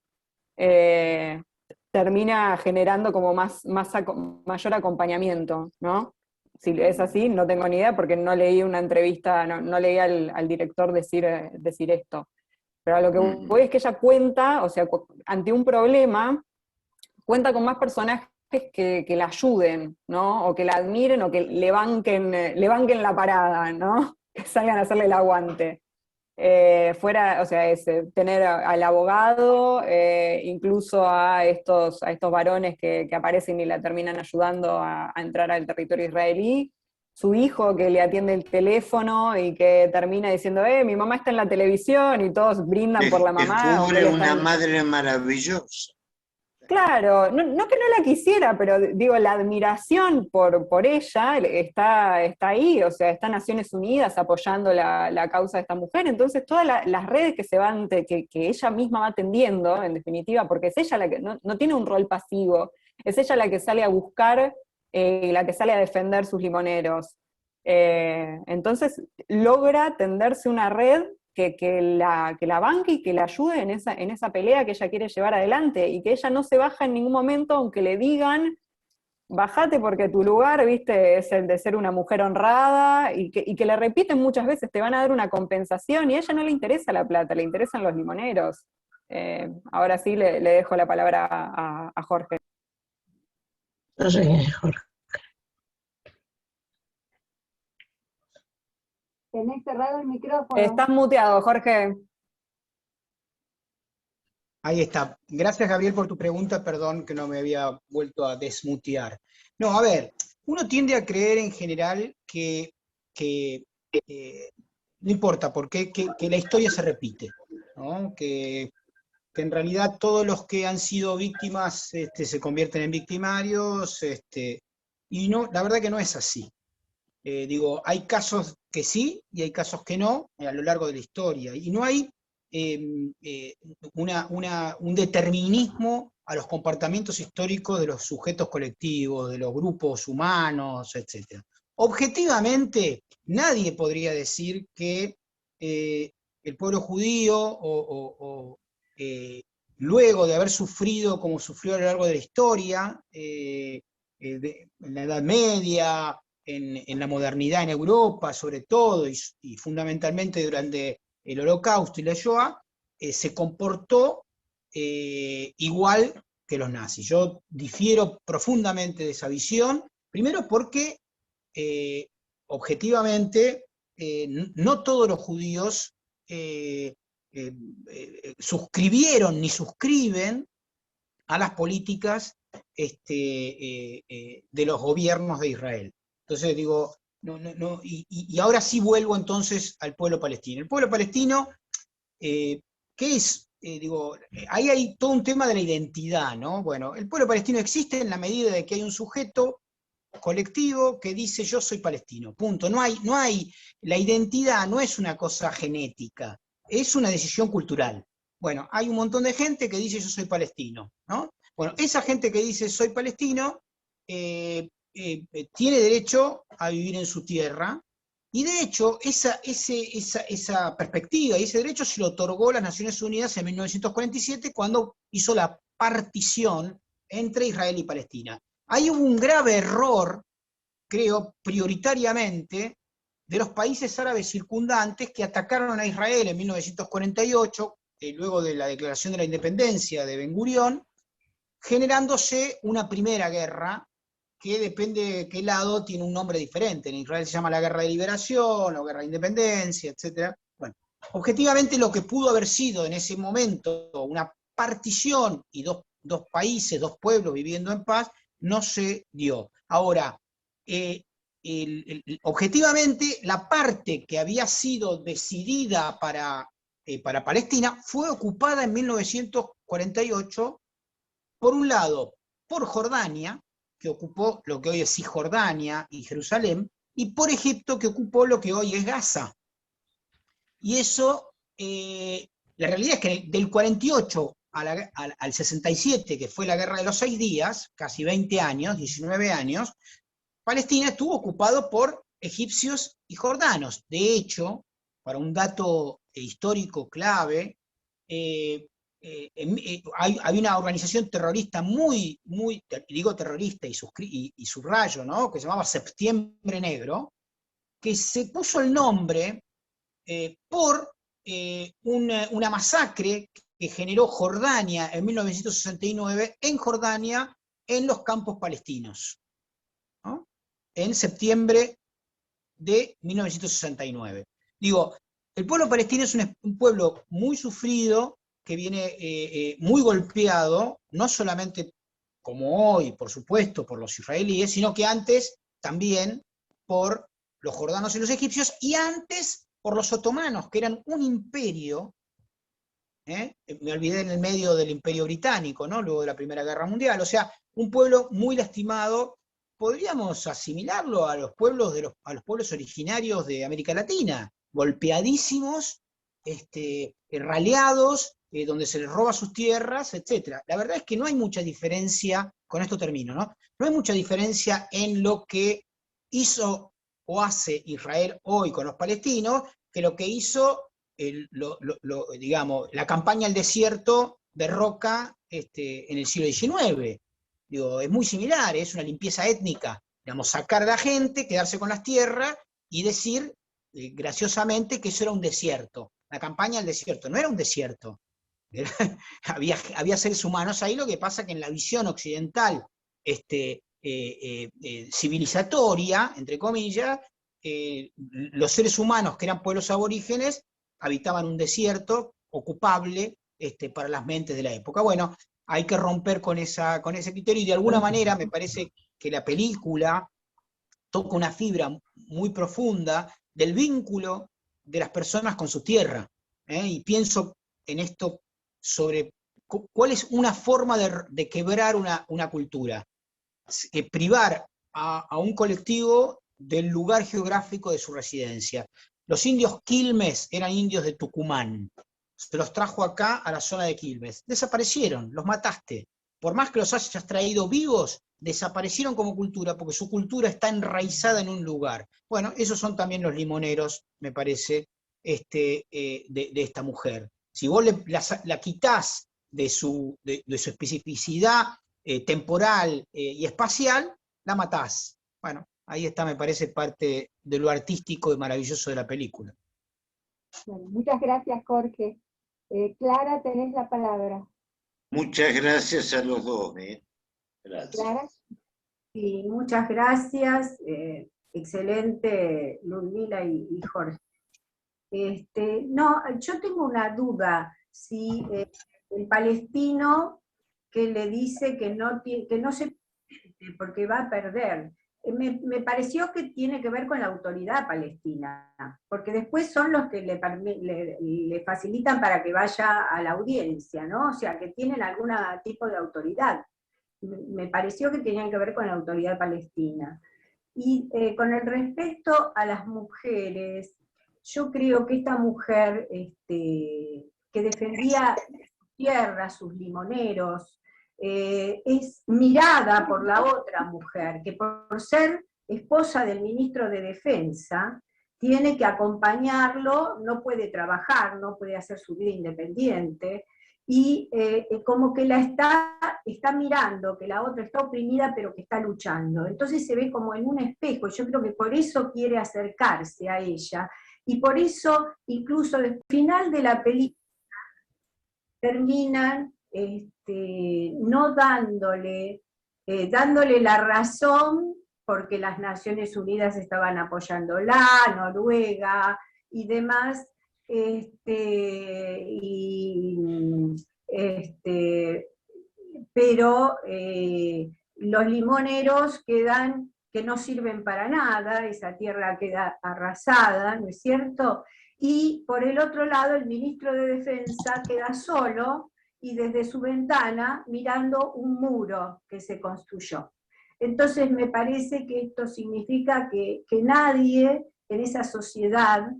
termina generando como mayor acompañamiento, ¿no? Si es así, no tengo ni idea porque no leí una entrevista, no leí al director decir esto. Pero a lo que voy es que ella cuenta, o sea, ante un problema, cuenta con más personajes que la ayuden, ¿no? O que la admiren o que le banquen la parada, ¿no? Que salgan a hacerle el aguante. O sea, tener al abogado, incluso a estos varones que aparecen y la terminan ayudando a entrar al territorio israelí, su hijo que le atiende el teléfono y que termina diciendo, mi mamá está en la televisión, y todos brindan por la mamá. Descubre una madre maravillosa. Claro, no que no la quisiera, pero digo, la admiración por ella está ahí, o sea, está Naciones Unidas apoyando la causa de esta mujer, entonces todas las redes que ella misma va atendiendo, en definitiva, porque es ella la que no tiene un rol pasivo, es ella la que sale a buscar, la que sale a defender sus limoneros. Entonces logra tenderse una red que la banque y que la ayude en esa pelea que ella quiere llevar adelante, y que ella no se baja en ningún momento, aunque le digan, bájate porque tu lugar, viste, es el de ser una mujer honrada, y que le repiten muchas veces, te van a dar una compensación, y a ella no le interesa la plata, le interesan los limoneros. Ahora sí le dejo la palabra a Jorge. Jorge. Tenés cerrado el micrófono. Estás muteado, Jorge. Ahí está. Gracias, Gabriel, por tu pregunta. Perdón que no me había vuelto a desmutear. No, a ver, uno tiende a creer en general que no importa por qué, que la historia se repite, ¿no? Que en realidad todos los que han sido víctimas se convierten en victimarios, y no, la verdad que no es así. Digo, hay casos que sí y hay casos que no a lo largo de la historia, y no hay un determinismo a los comportamientos históricos de los sujetos colectivos, de los grupos humanos, etc. Objetivamente, nadie podría decir que el pueblo judío, luego de haber sufrido como sufrió a lo largo de la historia, en la Edad Media, en la modernidad en Europa, sobre todo, y fundamentalmente durante el Holocausto y la Shoah, se comportó igual que los nazis. Yo difiero profundamente de esa visión, primero porque objetivamente no todos los judíos suscribieron ni suscriben a las políticas de los gobiernos de Israel. Entonces digo, y ahora sí vuelvo entonces al pueblo palestino. El pueblo palestino, ¿qué es? Ahí hay todo un tema de la identidad, ¿no? Bueno, el pueblo palestino existe en la medida de que hay un sujeto colectivo que dice yo soy palestino, punto. No hay, la identidad no es una cosa genética, es una decisión cultural. Bueno, hay un montón de gente que dice yo soy palestino, ¿no? Bueno, esa gente que dice soy palestino tiene derecho a vivir en su tierra, y de hecho esa perspectiva y ese derecho se lo otorgó las Naciones Unidas en 1947 cuando hizo la partición entre Israel y Palestina. Ahí hubo un grave error, creo, prioritariamente, de los países árabes circundantes que atacaron a Israel en 1948, luego de la declaración de la independencia de Ben Gurión, generándose una primera guerra que depende de qué lado tiene un nombre diferente. En Israel se llama la Guerra de Liberación o Guerra de Independencia, etc. Bueno, objetivamente lo que pudo haber sido en ese momento una partición y dos países, dos pueblos viviendo en paz, no se dio. Ahora, objetivamente, la parte que había sido decidida para Palestina fue ocupada en 1948, por un lado, por Jordania, que ocupó lo que hoy es Cisjordania y Jerusalén, y por Egipto, que ocupó lo que hoy es Gaza. Y eso, la realidad es que del 48 al 67, que fue la Guerra de los 6 días, casi 20 años, 19 años, Palestina estuvo ocupado por egipcios y jordanos. De hecho, para un dato histórico clave, hay una organización terrorista digo terrorista y subrayo, ¿no? Que se llamaba Septiembre Negro, que se puso el nombre por una masacre que generó Jordania en 1969 en Jordania, en los campos palestinos, ¿no? En septiembre de 1969. Digo, el pueblo palestino es un pueblo muy sufrido, que viene muy golpeado, no solamente como hoy, por supuesto, por los israelíes, sino que antes también por los jordanos y los egipcios, y antes por los otomanos, que eran un imperio, me olvidé en el medio del imperio británico, ¿no? Luego de la Primera Guerra Mundial, o sea, un pueblo muy lastimado. Podríamos asimilarlo a los pueblos a los pueblos originarios de América Latina, golpeadísimos, raleados, donde se les roba sus tierras, etc. La verdad es que no hay mucha diferencia, con esto termino, ¿no? No hay mucha diferencia en lo que hizo o hace Israel hoy con los palestinos, que lo que hizo, digamos, la campaña al desierto de Roca en el siglo XIX. Digo, es muy similar, es una limpieza étnica, digamos, sacar a la gente, quedarse con las tierras y decir graciosamente que eso era un desierto. La campaña al desierto no era un desierto, había seres humanos ahí. Lo que pasa que en la visión occidental civilizatoria, entre comillas, los seres humanos que eran pueblos aborígenes habitaban un desierto ocupable para las mentes de la época. Bueno, hay que romper con ese criterio, y de alguna manera me parece que la película toca una fibra muy profunda del vínculo de las personas con su tierra. Y pienso en esto sobre cuál es una forma de quebrar una cultura. Privar a un colectivo del lugar geográfico de su residencia. Los indios Quilmes eran indios de Tucumán. Se los trajo acá a la zona de Quilmes. Desaparecieron, los mataste. Por más que los hayas traído vivos, desaparecieron como cultura, porque su cultura está enraizada en un lugar. Bueno, esos son también los limoneros, me parece, de esta mujer. Si vos la quitás de su especificidad temporal y espacial, la matás. Bueno, ahí está, me parece, parte de lo artístico y maravilloso de la película. Bueno, muchas gracias, Jorge. Clara, tenés la palabra. Muchas gracias a los dos. Gracias. Clara. Sí, muchas gracias. Excelente, Ludmila y Jorge. No, yo tengo una duda, si el palestino que le dice que no se porque va a perder. Me pareció que tiene que ver con la autoridad palestina, porque después son los que le facilitan para que vaya a la audiencia, ¿no? O sea, que tienen algún tipo de autoridad. Me pareció que tenían que ver con la autoridad palestina. Y con el respecto a las mujeres, yo creo que esta mujer que defendía su tierra, sus limoneros, es mirada por la otra mujer, que por ser esposa del ministro de Defensa, tiene que acompañarlo, no puede trabajar, no puede hacer su vida independiente, y como que la está mirando, que la otra está oprimida, pero que está luchando. Entonces se ve como en un espejo, yo creo que por eso quiere acercarse a ella, y por eso incluso al final de la película terminan no dándole la razón, porque las Naciones Unidas estaban apoyándola, Noruega y demás, pero los limoneros quedan que no sirven para nada, esa tierra queda arrasada, ¿no es cierto? Y por el otro lado el ministro de Defensa queda solo y desde su ventana mirando un muro que se construyó. Entonces me parece que esto significa que nadie en esa sociedad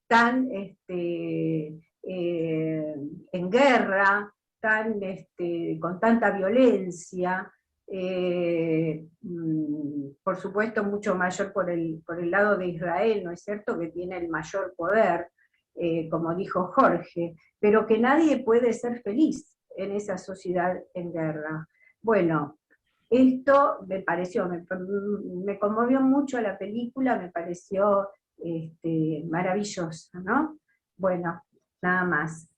tan en guerra, con tanta violencia, por supuesto mucho mayor por el lado de Israel, ¿no es cierto?, que tiene el mayor poder, como dijo Jorge, pero que nadie puede ser feliz en esa sociedad en guerra. Bueno, esto me pareció, me conmovió mucho la película, me pareció maravillosa, ¿no? Bueno, nada más.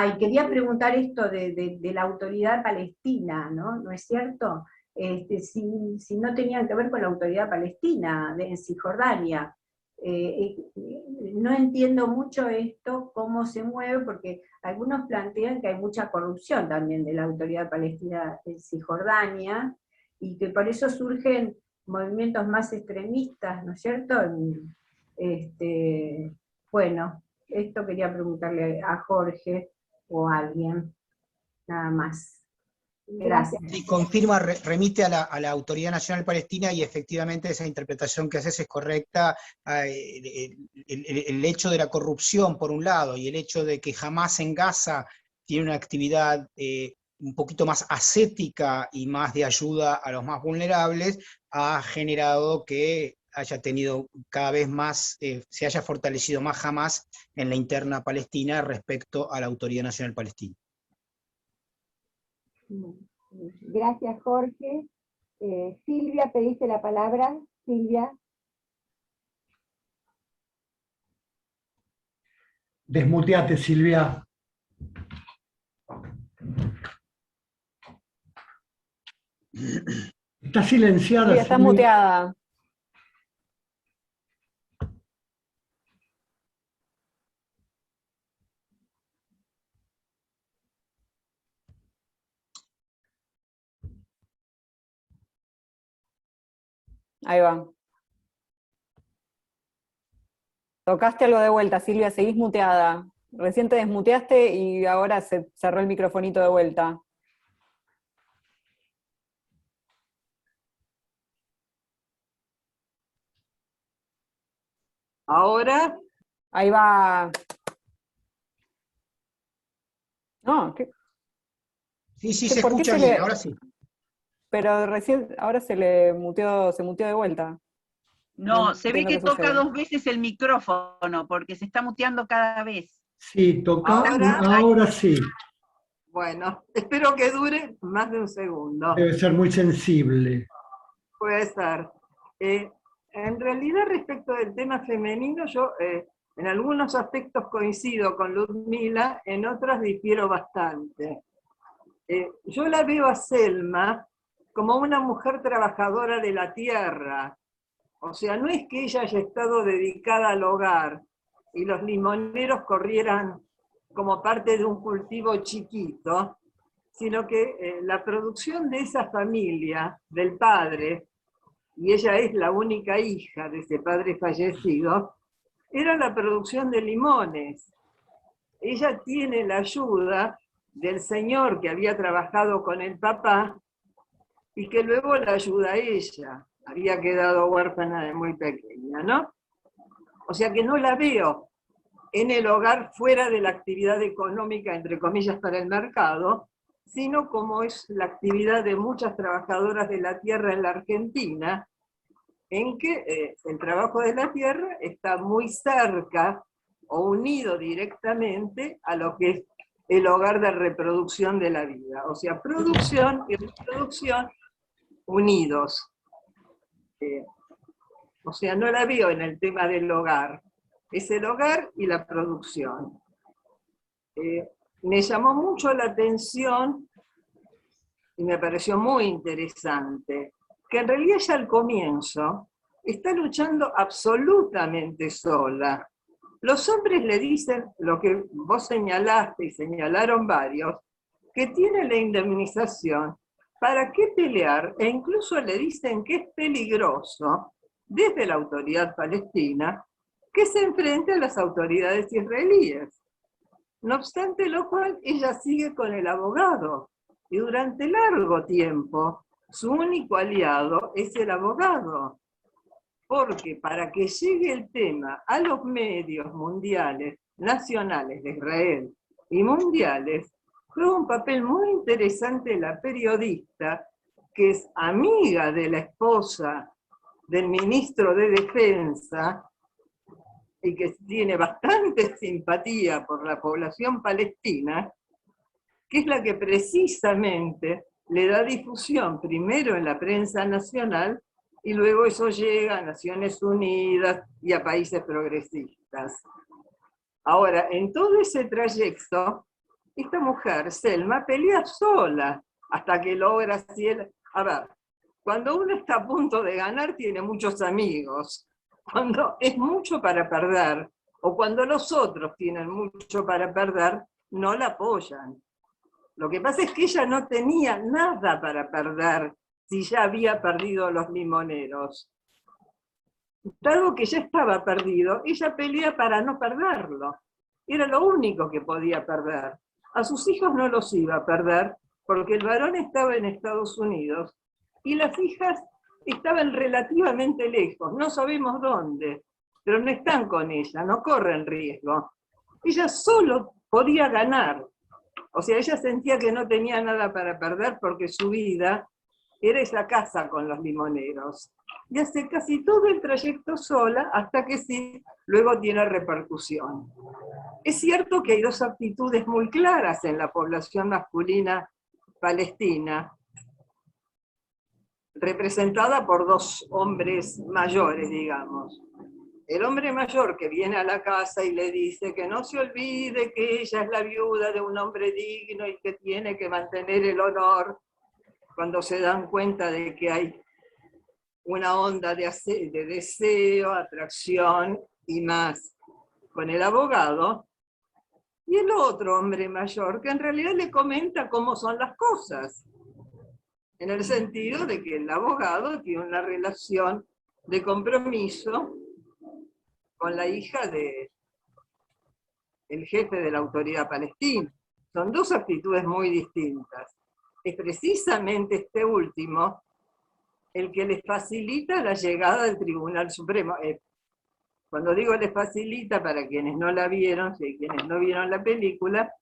Y quería preguntar esto de la autoridad palestina, ¿no? ¿No es cierto? Si no tenían que ver con la autoridad palestina en Cisjordania. No entiendo mucho esto, cómo se mueve, porque algunos plantean que hay mucha corrupción también de la autoridad palestina en Cisjordania, y que por eso surgen movimientos más extremistas, ¿no es cierto? Bueno, esto quería preguntarle a Jorge o a alguien, nada más. Gracias. Y confirma, remite a la Autoridad Nacional Palestina, y efectivamente esa interpretación que haces es correcta. El hecho de la corrupción, por un lado, y el hecho de que Hamás en Gaza tiene una actividad un poquito más ascética y más de ayuda a los más vulnerables, ha generado que haya tenido cada vez más, se haya fortalecido más Hamás en la interna palestina respecto a la Autoridad Nacional Palestina. Gracias, Jorge. Silvia, pediste la palabra. Silvia. Desmuteate, Silvia. Está silenciada. Silvia, está muteada. Ahí va. Tocaste algo de vuelta, Silvia, seguís muteada. Recién te desmuteaste y ahora se cerró el microfonito de vuelta. ¿Ahora? Ahí va. No, ¿qué? Sí, se escucha bien, ahora sí. Pero recién, ahora se muteó de vuelta. No, se ve que toca 2 veces el micrófono, porque se está muteando cada vez. Sí, toca, ahora sí. Bueno, espero que dure más de un segundo. Debe ser muy sensible. Puede ser. En realidad, respecto del tema femenino, yo en algunos aspectos coincido con Ludmila, en otros difiero bastante. Yo la veo a Selma como una mujer trabajadora de la tierra. O sea, no es que ella haya estado dedicada al hogar y los limoneros corrieran como parte de un cultivo chiquito, sino que la producción de esa familia, del padre, y ella es la única hija de ese padre fallecido, era la producción de limones. Ella tiene la ayuda del señor que había trabajado con el papá y que luego la ayuda a ella. Había quedado huérfana de muy pequeña, ¿no? O sea que no la veo en el hogar fuera de la actividad económica, entre comillas, para el mercado, sino como es la actividad de muchas trabajadoras de la tierra en la Argentina, en que el trabajo de la tierra está muy cerca o unido directamente a lo que es el hogar de reproducción de la vida. O sea, producción y reproducción unidos. O sea, no la veo en el tema del hogar. Es el hogar y la producción. Me llamó mucho la atención y me pareció muy interesante que en realidad ya al comienzo está luchando absolutamente sola. Los hombres le dicen lo que vos señalaste y señalaron varios, que tiene la indemnización, ¿para qué pelear? E incluso le dicen que es peligroso, desde la autoridad palestina, que se enfrente a las autoridades israelíes. No obstante lo cual, ella sigue con el abogado, y durante largo tiempo su único aliado es el abogado, porque para que llegue el tema a los medios mundiales, nacionales de Israel y mundiales, juega un papel muy interesante la periodista, que es amiga de la esposa del ministro de Defensa, y que tiene bastante simpatía por la población palestina, que es la que precisamente le da difusión primero en la prensa nacional y luego eso llega a Naciones Unidas y a países progresistas. Ahora, en todo ese trayecto, esta mujer, Selma, pelea sola hasta que logra así el... A ver, cuando uno está a punto de ganar tiene muchos amigos. Cuando es mucho para perder, o cuando los otros tienen mucho para perder, no la apoyan. Lo que pasa es que ella no tenía nada para perder si ya había perdido los limoneros. Dado que ya estaba perdido, ella pelea para no perderlo. Era lo único que podía perder. A sus hijos no los iba a perder, porque el varón estaba en Estados Unidos y las hijas estaban relativamente lejos, no sabemos dónde, pero no están con ella, no corren riesgo. Ella solo podía ganar. O sea, ella sentía que no tenía nada para perder porque su vida era esa casa con los limoneros. Y hace casi todo el trayecto sola hasta que sí, luego tiene repercusión. Es cierto que hay dos actitudes muy claras en la población masculina palestina, representada por dos hombres mayores, digamos. El hombre mayor que viene a la casa y le dice que no se olvide que ella es la viuda de un hombre digno y que tiene que mantener el honor, cuando se dan cuenta de que hay una onda de deseo, atracción y más con el abogado, y el otro hombre mayor que en realidad le comenta cómo son las cosas, en el sentido de que el abogado tiene una relación de compromiso con la hija del jefe de la autoridad palestina. Son dos actitudes muy distintas. Es precisamente este último el que les facilita la llegada del Tribunal Supremo. Cuando digo les facilita, para quienes no la vieron, si quienes no vieron la película,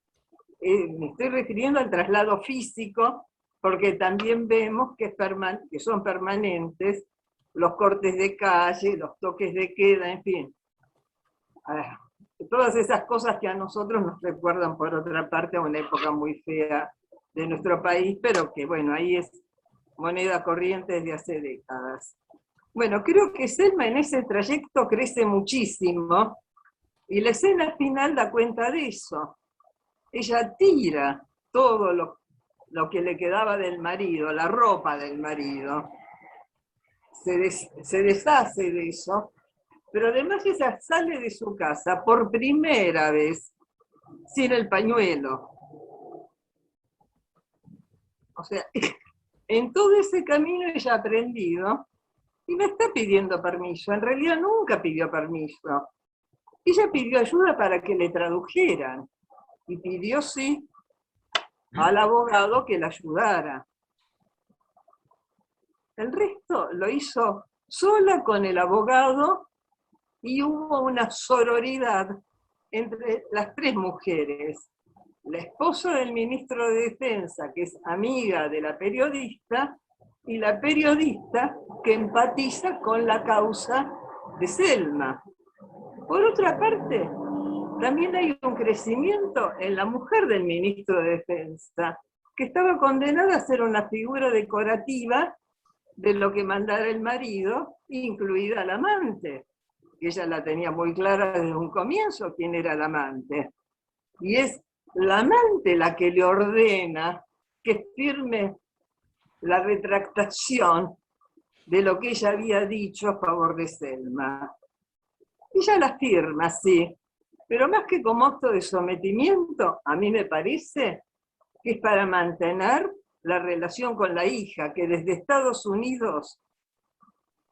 me estoy refiriendo al traslado físico, porque también vemos que son permanentes los cortes de calle, los toques de queda, en fin. Todas esas cosas que a nosotros nos recuerdan, por otra parte, a una época muy fea de nuestro país, pero que, bueno, ahí es moneda corriente desde hace décadas. Bueno, creo que Selma en ese trayecto crece muchísimo, y la escena final da cuenta de eso. Ella tira todo lo que le quedaba del marido, la ropa del marido, se deshace de eso, pero además ella sale de su casa por primera vez sin el pañuelo. O sea, en todo ese camino ella ha aprendido y me está pidiendo permiso. En realidad nunca pidió permiso. Ella pidió ayuda para que le tradujeran y pidió, sí, al abogado que la ayudara. El resto lo hizo sola con el abogado y hubo una sororidad entre las tres mujeres. La esposa del ministro de Defensa, que es amiga de la periodista, y la periodista que empatiza con la causa de Selma. Por otra parte, también hay un crecimiento en la mujer del ministro de Defensa, que estaba condenada a ser una figura decorativa de lo que mandara el marido, incluida la amante. Ella la tenía muy clara desde un comienzo quién era el amante. Y es la amante la que le ordena que firme la retractación de lo que ella había dicho a favor de Selma. Ella la firma, sí, pero más que como acto de sometimiento, a mí me parece que es para mantener la relación con la hija, que desde Estados Unidos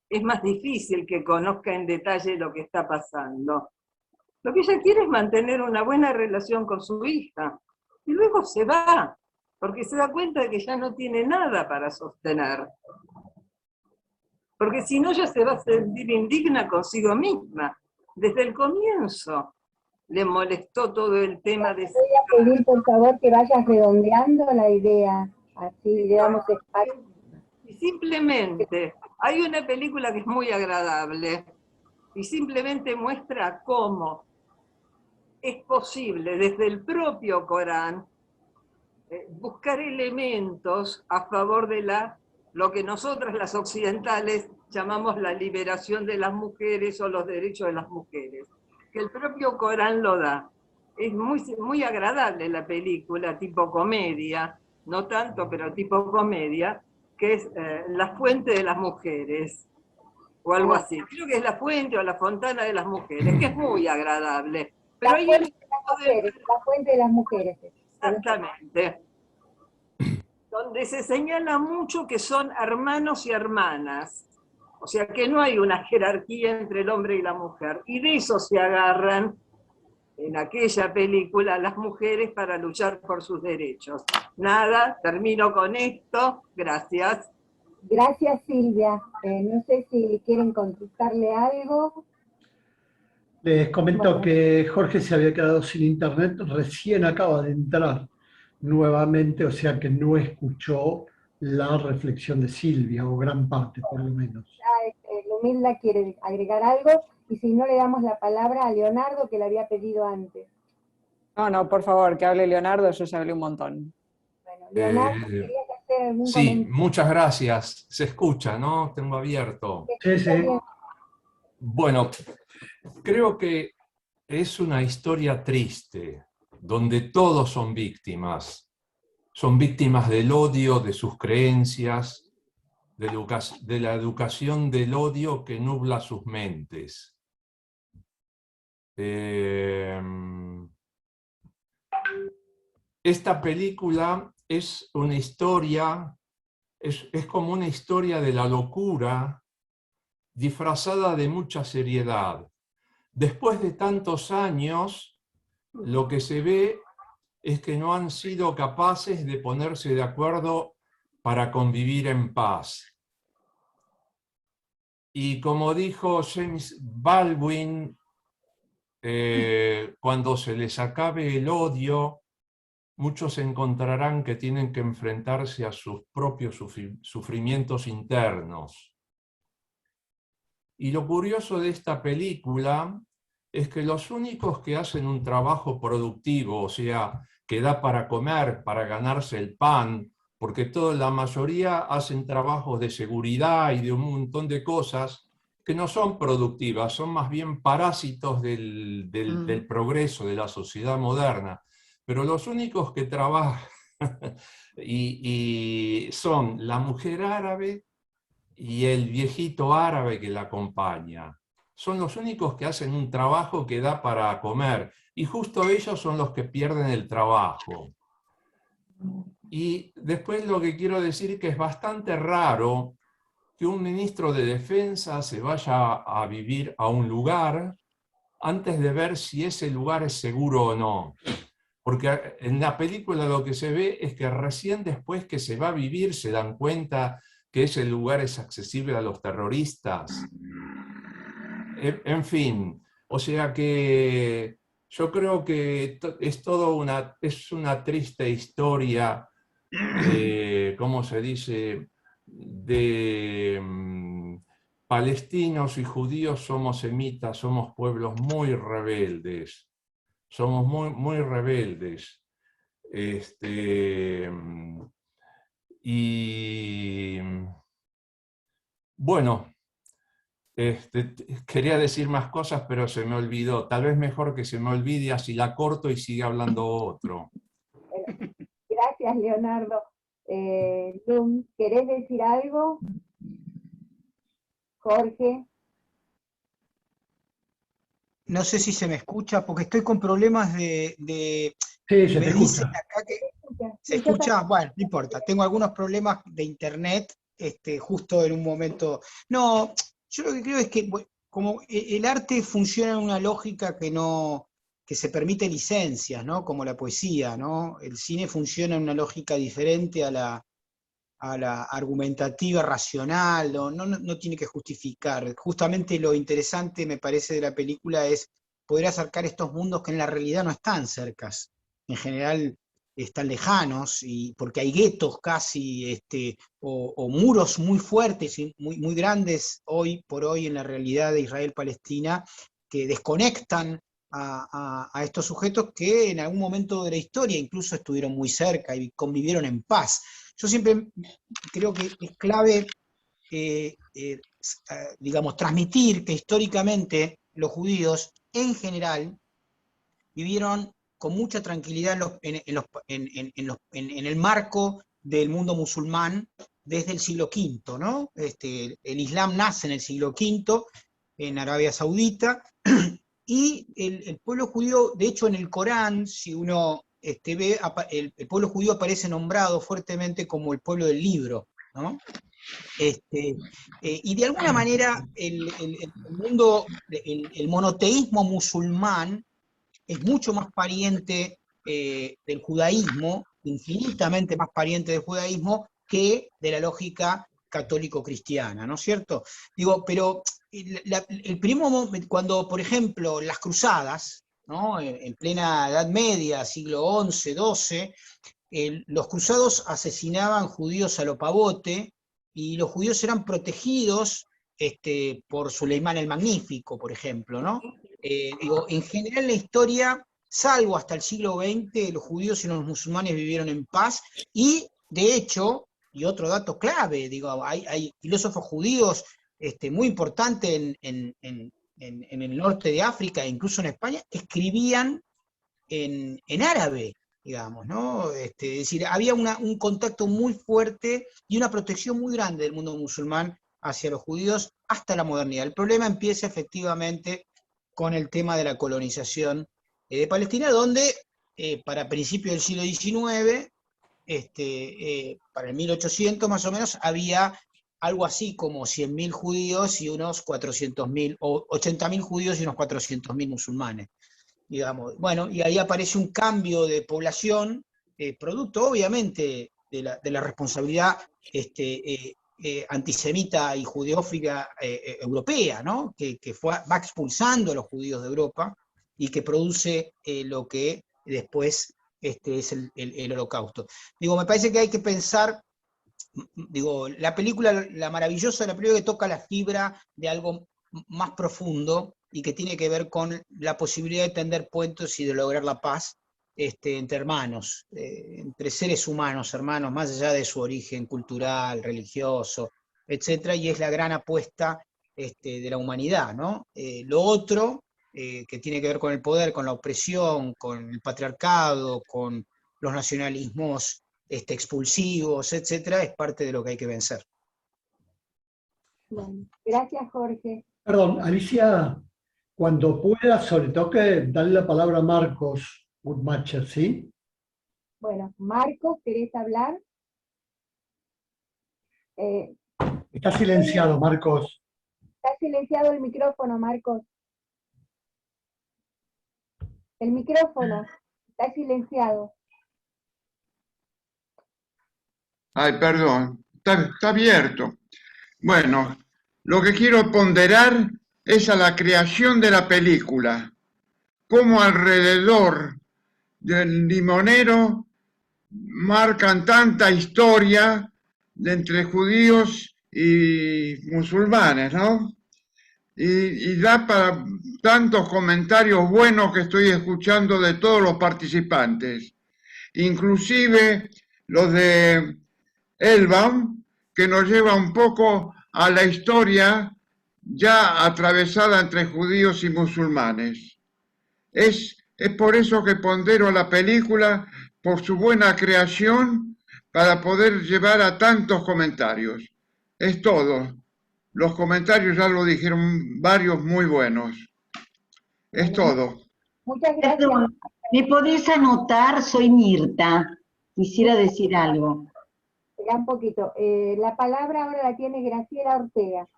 es más difícil que conozca en detalle lo que está pasando. Lo que ella quiere es mantener una buena relación con su hija, y luego se va, porque se da cuenta de que ya no tiene nada para sostener. Porque si no, ya se va a sentir indigna consigo misma. Desde el comienzo le molestó todo el tema de... Voy a pedir, por favor, que vayas redondeando la idea, así le damos espacio. Y simplemente, hay una película que es muy agradable, y simplemente muestra cómo es posible desde el propio Corán buscar elementos a favor de lo que nosotras las occidentales llamamos la liberación de las mujeres o los derechos de las mujeres, que el propio Corán lo da. Es muy agradable la película, tipo comedia, no tanto, pero tipo comedia, que es La Fuente de las Mujeres, o algo así. Creo que es La Fuente o La Fontana de las Mujeres, que es muy agradable. Pero La Fuente de las Mujeres. Exactamente. Donde se señala mucho que son hermanos y hermanas. O sea, que no hay una jerarquía entre el hombre y la mujer. Y de eso se agarran en aquella película las mujeres para luchar por sus derechos. Nada, termino con esto. Gracias. Gracias, Silvia. No sé si quieren contestarle algo. Les comento que Jorge se había quedado sin internet, recién acaba de entrar nuevamente, o sea que no escuchó la reflexión de Silvia, o gran parte por lo menos. Lumilda quiere agregar algo, y si no le damos la palabra a Leonardo, que la había pedido antes. No, por favor, que hable Leonardo, yo ya hablé un montón. Bueno, Leonardo, ¿querías hacer algún Sí, comentario? muchas gracias. Se escucha, ¿no? Tengo abierto. Sí, sí. Bueno, creo que es una historia triste, donde todos son víctimas. Son víctimas del odio, de sus creencias, de la educación del odio que nubla sus mentes. Esta película es una historia, es como una historia de la locura disfrazada de mucha seriedad. Después de tantos años, lo que se ve es que no han sido capaces de ponerse de acuerdo para convivir en paz. Y como dijo James Baldwin, cuando se les acabe el odio, muchos encontrarán que tienen que enfrentarse a sus propios sufrimientos internos. Y lo curioso de esta película es que los únicos que hacen un trabajo productivo, o sea, que da para comer, para ganarse el pan, porque la mayoría hacen trabajos de seguridad y de un montón de cosas que no son productivas, son más bien parásitos del progreso de la sociedad moderna. Pero los únicos que trabajan y son la mujer árabe y el viejito árabe que la acompaña. Son los únicos que hacen un trabajo que da para comer, y justo ellos son los que pierden el trabajo. Y después lo que quiero decir es que es bastante raro que un ministro de Defensa se vaya a vivir a un lugar antes de ver si ese lugar es seguro o no. Porque en la película lo que se ve es que recién después que se va a vivir se dan cuenta que ese lugar es accesible a los terroristas. En fin, o sea que yo creo que es una triste historia, ¿cómo se dice?, de palestinos y judíos somos semitas, somos pueblos muy rebeldes, somos muy rebeldes. Y bueno, quería decir más cosas, pero se me olvidó. Tal vez mejor que se me olvide, así la corto y sigue hablando otro. Gracias, Leonardo. Lum, ¿querés decir algo? Jorge. No sé si se me escucha, porque estoy con problemas de Sí, se me te dicen escucha. acá que se escucha, bueno, no importa, tengo algunos problemas de internet, justo en un momento. No, yo lo que creo es que como el arte funciona en una lógica que se permite licencias, ¿no? Como la poesía, ¿no? El cine funciona en una lógica diferente a la argumentativa racional, no tiene que justificar. Justamente lo interesante, me parece, de la película es poder acercar estos mundos que en la realidad no están cercas. En general están lejanos, y porque hay guetos casi, o muros muy fuertes y muy grandes hoy por hoy en la realidad de Israel-Palestina, que desconectan a estos sujetos que en algún momento de la historia incluso estuvieron muy cerca y convivieron en paz. Yo siempre creo que es clave, digamos, transmitir que históricamente los judíos en general vivieron con mucha tranquilidad en el marco del mundo musulmán desde el siglo V, ¿no? El Islam nace en el siglo V en Arabia Saudita, y el pueblo judío, de hecho en el Corán, si uno ve, el pueblo judío aparece nombrado fuertemente como el pueblo del libro, ¿no? Y de alguna manera el monoteísmo musulmán es mucho más pariente del judaísmo, infinitamente más pariente del judaísmo, que de la lógica católico-cristiana, ¿no es cierto? Digo, pero el primo, cuando, por ejemplo, las cruzadas, ¿no? En plena Edad Media, siglo XI, XII, los cruzados asesinaban judíos a lo pavote, y los judíos eran protegidos por Suleimán el Magnífico, por ejemplo, ¿no? Digo, en general en la historia, salvo hasta el siglo XX, los judíos y los musulmanes vivieron en paz, y de hecho, y otro dato clave, digo, hay filósofos judíos muy importantes en el norte de África, e incluso en España, que escribían en árabe, digamos, ¿no? Es decir, había un contacto muy fuerte y una protección muy grande del mundo musulmán hacia los judíos hasta la modernidad. El problema empieza efectivamente con el tema de la colonización de Palestina, donde para principios del siglo XIX, para el 1800 más o menos, había algo así como 100.000 judíos y unos 400.000, o 80.000 judíos y unos 400.000 musulmanes, digamos. Bueno, y ahí aparece un cambio de población, producto obviamente de la responsabilidad antisemita y judeófica europea, ¿no? Que va expulsando a los judíos de Europa y que produce lo que después es el Holocausto. Digo, me parece que hay que pensar, digo, la película, la maravillosa de la película, que toca la fibra de algo más profundo y que tiene que ver con la posibilidad de tender puentes y de lograr la paz entre hermanos, entre seres humanos, hermanos, más allá de su origen cultural, religioso, etc. Y es la gran apuesta de la humanidad, ¿no? Lo otro, que tiene que ver con el poder, con la opresión, con el patriarcado, con los nacionalismos expulsivos, etcétera, es parte de lo que hay que vencer. Bueno, gracias, Jorge. Perdón, Alicia, cuando puedas, sobre todo que darle la palabra a Marcos Gutmacher, ¿sí? Bueno, Marcos, ¿querés hablar? Está silenciado, Marcos. Está silenciado el micrófono, Marcos. El micrófono está silenciado. Ay, perdón, está abierto. Bueno, lo que quiero ponderar es a la creación de la película, cómo alrededor del limonero marcan tanta historia entre judíos y musulmanes, ¿no? Y da para tantos comentarios buenos que estoy escuchando de todos los participantes, inclusive los de Elbaum, que nos lleva un poco a la historia ya atravesada entre judíos y musulmanes. Es por eso que pondero la película, por su buena creación, para poder llevar a tantos comentarios. Es todo. Los comentarios ya lo dijeron varios muy buenos. Es todo. Muchas gracias. Perdón, ¿me podés anotar? Soy Mirta. Quisiera decir algo. Espera un poquito. La palabra ahora la tiene Graciela Ortega.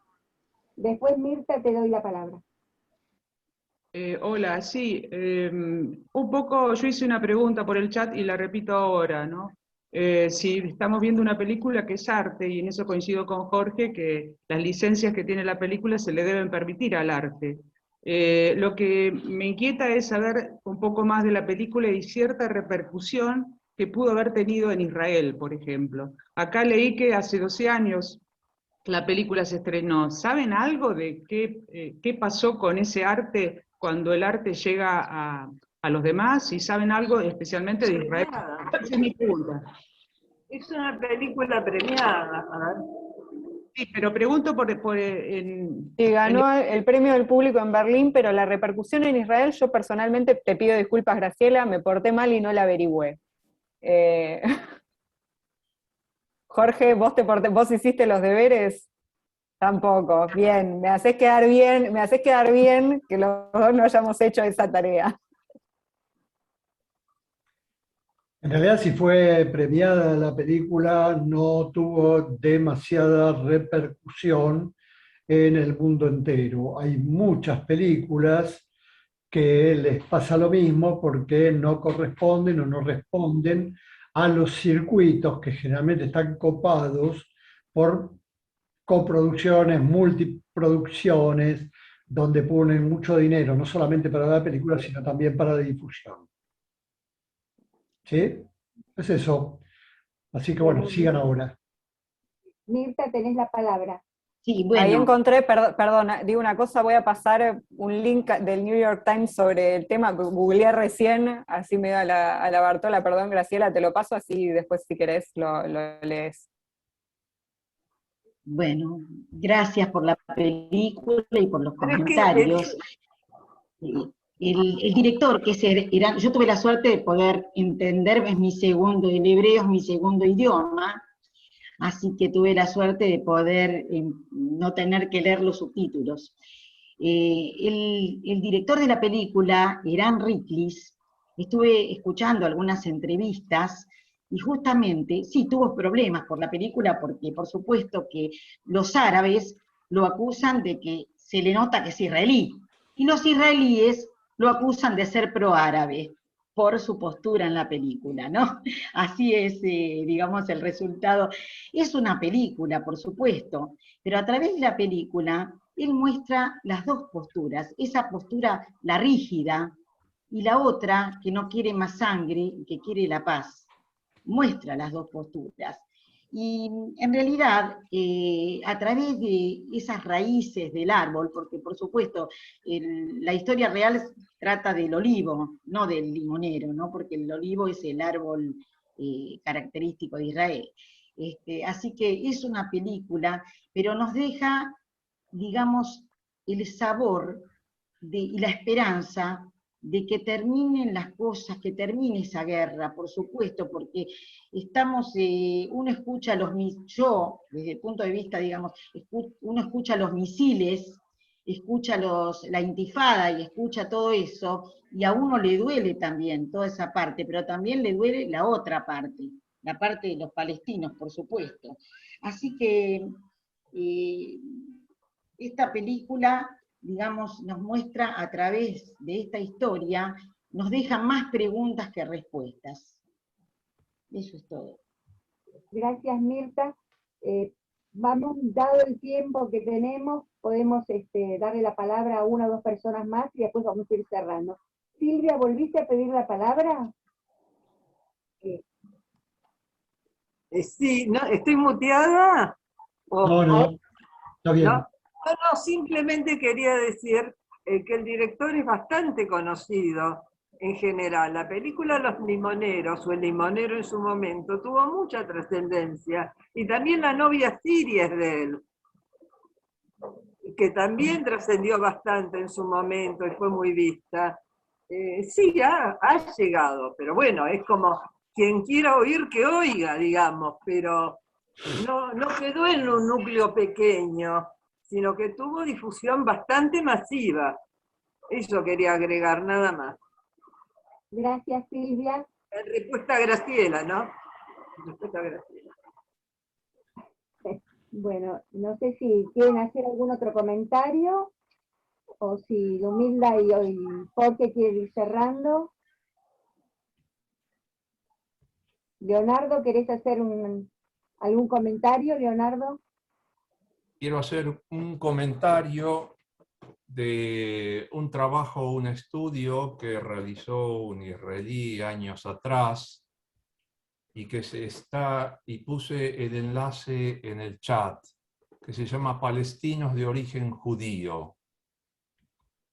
Después, Mirta, te doy la palabra. Hola, sí. Un poco, yo hice una pregunta por el chat y la repito ahora, ¿no? Si estamos viendo una película que es arte, y en eso coincido con Jorge, que las licencias que tiene la película se le deben permitir al arte. Lo que me inquieta es saber un poco más de la película y cierta repercusión que pudo haber tenido en Israel, por ejemplo. Acá leí que hace 12 años la película se estrenó. ¿Saben algo de qué pasó con ese arte cuando el arte llega a los demás? ¿Y saben algo especialmente de Israel? Esa es mi pregunta. Es una película premiada. A ver. Sí, pero pregunto Sí, ganó el premio del público en Berlín, pero la repercusión en Israel, yo personalmente te pido disculpas, Graciela, me porté mal y no la averigüé. Jorge, ¿vos hiciste los deberes? Tampoco. Bien, me haces quedar bien que los dos no hayamos hecho esa tarea. En realidad, si fue premiada la película, no tuvo demasiada repercusión en el mundo entero. Hay muchas películas que les pasa lo mismo porque no corresponden o no responden a los circuitos que generalmente están copados por coproducciones, multiproducciones, donde ponen mucho dinero, no solamente para la película, sino también para la difusión. ¿Sí? Es eso. Así que bueno, sigan ahora. Mirta, tenés la palabra. Sí, bueno. Ahí encontré, perdón, digo una cosa, voy a pasar un link del New York Times sobre el tema, googleé recién, así me da a la Bartola, perdón, Graciela, te lo paso, así después si querés lo lees. Bueno, gracias por la película y por los comentarios. El director, que es Eran, yo tuve la suerte de poder entender, el hebreo es mi segundo idioma, así que tuve la suerte de poder no tener que leer los subtítulos. El director de la película, Eran Riklis, estuve escuchando algunas entrevistas, y justamente, sí, tuvo problemas por la película, porque por supuesto que los árabes lo acusan de que se le nota que es israelí, y los israelíes lo acusan de ser pro-árabe, por su postura en la película, ¿no? Así es, digamos, el resultado. Es una película, por supuesto, pero a través de la película, él muestra las dos posturas, esa postura, la rígida, y la otra, que no quiere más sangre, que quiere la paz. Muestra las dos posturas. Y en realidad, a través de esas raíces del árbol, porque por supuesto la historia real trata del olivo, no del limonero, ¿no? Porque el olivo es el árbol característico de Israel. Así que es una película, pero nos deja, digamos, el sabor y la esperanza de que terminen las cosas, que termine esa guerra, por supuesto, porque estamos, uno escucha yo, desde el punto de vista, digamos, uno escucha los misiles escucha la intifada y escucha todo eso, y a uno le duele también toda esa parte, pero también le duele la otra parte, la parte de los palestinos, por supuesto. Así que esta película, digamos, nos muestra a través de esta historia, nos deja más preguntas que respuestas. Eso es todo. Gracias, Mirta. Vamos, dado el tiempo que tenemos, podemos darle la palabra a una o dos personas más y después vamos a ir cerrando. Silvia, ¿volviste a pedir la palabra? Sí, ¿no? ¿Estoy muteada? No, está bien. No, simplemente quería decir que el director es bastante conocido en general. La película Los Limoneros, o El Limonero en su momento, tuvo mucha trascendencia. Y también La novia siria es de él, que también trascendió bastante en su momento y fue muy vista. Sí, ha llegado, pero bueno, es como quien quiera oír que oiga, digamos, pero no quedó en un núcleo pequeño, sino que tuvo difusión bastante masiva. Eso quería agregar, nada más. Gracias, Silvia. En respuesta a Graciela, ¿no? En respuesta a Graciela. Bueno, no sé si quieren hacer algún otro comentario, o si Lumilda y Jorge quieren ir cerrando. Leonardo, ¿querés hacer algún comentario, Leonardo? Quiero hacer un comentario de un trabajo, un estudio que realizó un israelí años atrás, y que y puse el enlace en el chat, que se llama Palestinos de origen judío,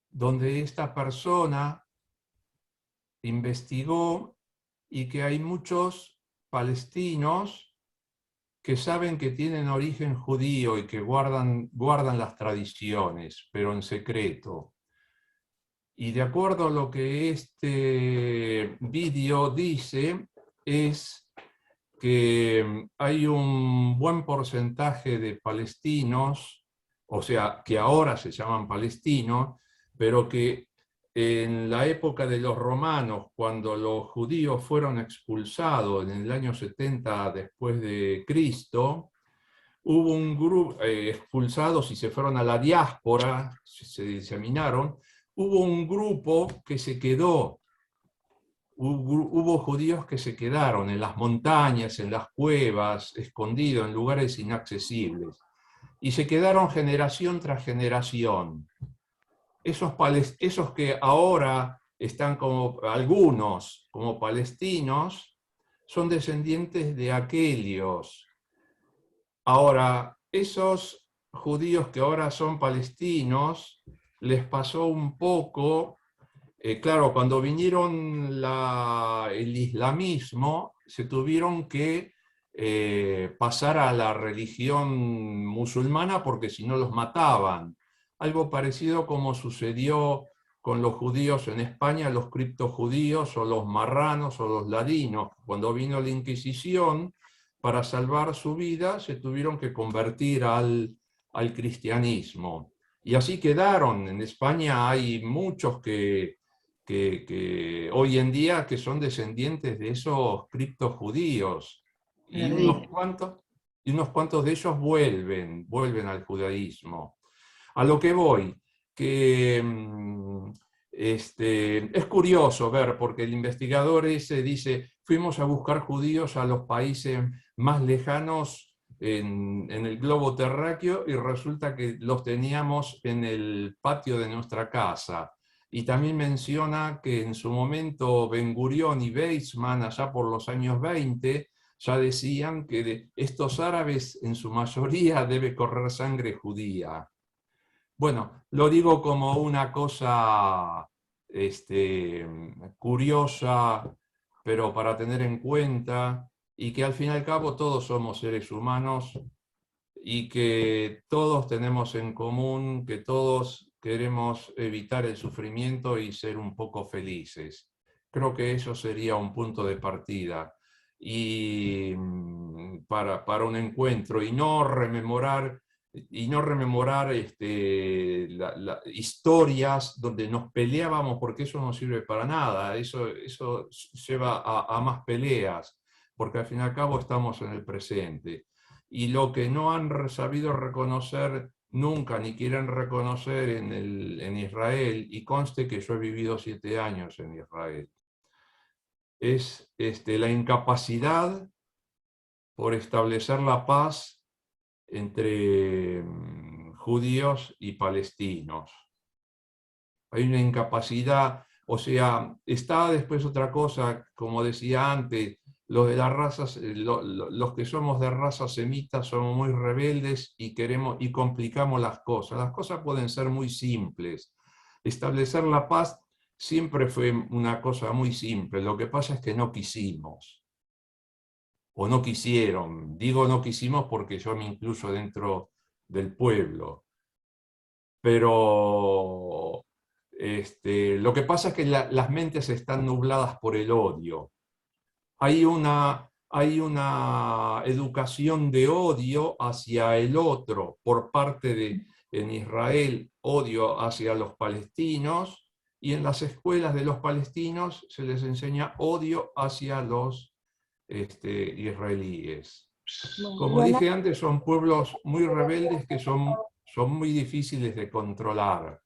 donde esta persona investigó y que hay muchos palestinos que saben que tienen origen judío y que guardan las tradiciones, pero en secreto. Y de acuerdo a lo que este vídeo dice, es que hay un buen porcentaje de palestinos, o sea, que ahora se llaman palestinos, pero que en la época de los romanos, cuando los judíos fueron expulsados en el año 70 después de Cristo, hubo un grupo expulsados y se fueron a la diáspora, se diseminaron, hubo un grupo que se quedó. Hubo judíos que se quedaron en las montañas, en las cuevas, escondidos en lugares inaccesibles. Y se quedaron generación tras generación. Esos que ahora están como algunos como palestinos, son descendientes de aquellos. Ahora, esos judíos que ahora son palestinos, les pasó un poco. Claro, cuando vinieron el islamismo, se tuvieron que pasar a la religión musulmana porque si no los mataban. Algo parecido como sucedió con los judíos en España, los criptojudíos o los marranos o los ladinos. Cuando vino la Inquisición, para salvar su vida, se tuvieron que convertir al cristianismo. Y así quedaron. En España hay muchos que hoy en día que son descendientes de esos criptojudíos, y unos cuantos de ellos vuelven al judaísmo. A lo que voy, que es curioso ver, porque el investigador ese dice, fuimos a buscar judíos a los países más lejanos en el globo terráqueo y resulta que los teníamos en el patio de nuestra casa. Y también menciona que en su momento Ben Gurión y Weizmann, allá por los años 20, ya decían que de estos árabes en su mayoría debe correr sangre judía. Bueno, lo digo como una cosa curiosa, pero para tener en cuenta, y que al fin y al cabo todos somos seres humanos y que todos tenemos en común, que todos queremos evitar el sufrimiento y ser un poco felices. Creo que eso sería un punto de partida y para un encuentro, y no rememorar y no rememorar historias donde nos peleábamos, porque eso no sirve para nada, eso lleva a más peleas, porque al fin y al cabo estamos en el presente. Y lo que no han sabido reconocer nunca, ni quieren reconocer en Israel, y conste que yo he vivido 7 años en Israel, es la incapacidad por establecer la paz entre judíos y palestinos. Hay una incapacidad, o sea, está después otra cosa, como decía antes, los de las razas, los que somos de raza semita somos muy rebeldes y queremos y complicamos las cosas. Las cosas pueden ser muy simples. Establecer la paz siempre fue una cosa muy simple. Lo que pasa es que no quisimos. O no quisieron. Digo no quisimos porque yo me incluyo dentro del pueblo. Pero lo que pasa es que las mentes están nubladas por el odio. Hay una educación de odio hacia el otro por parte en Israel, odio hacia los palestinos, y en las escuelas de los palestinos se les enseña odio hacia los israelíes. Como dije antes, son pueblos muy rebeldes que son muy difíciles de controlar.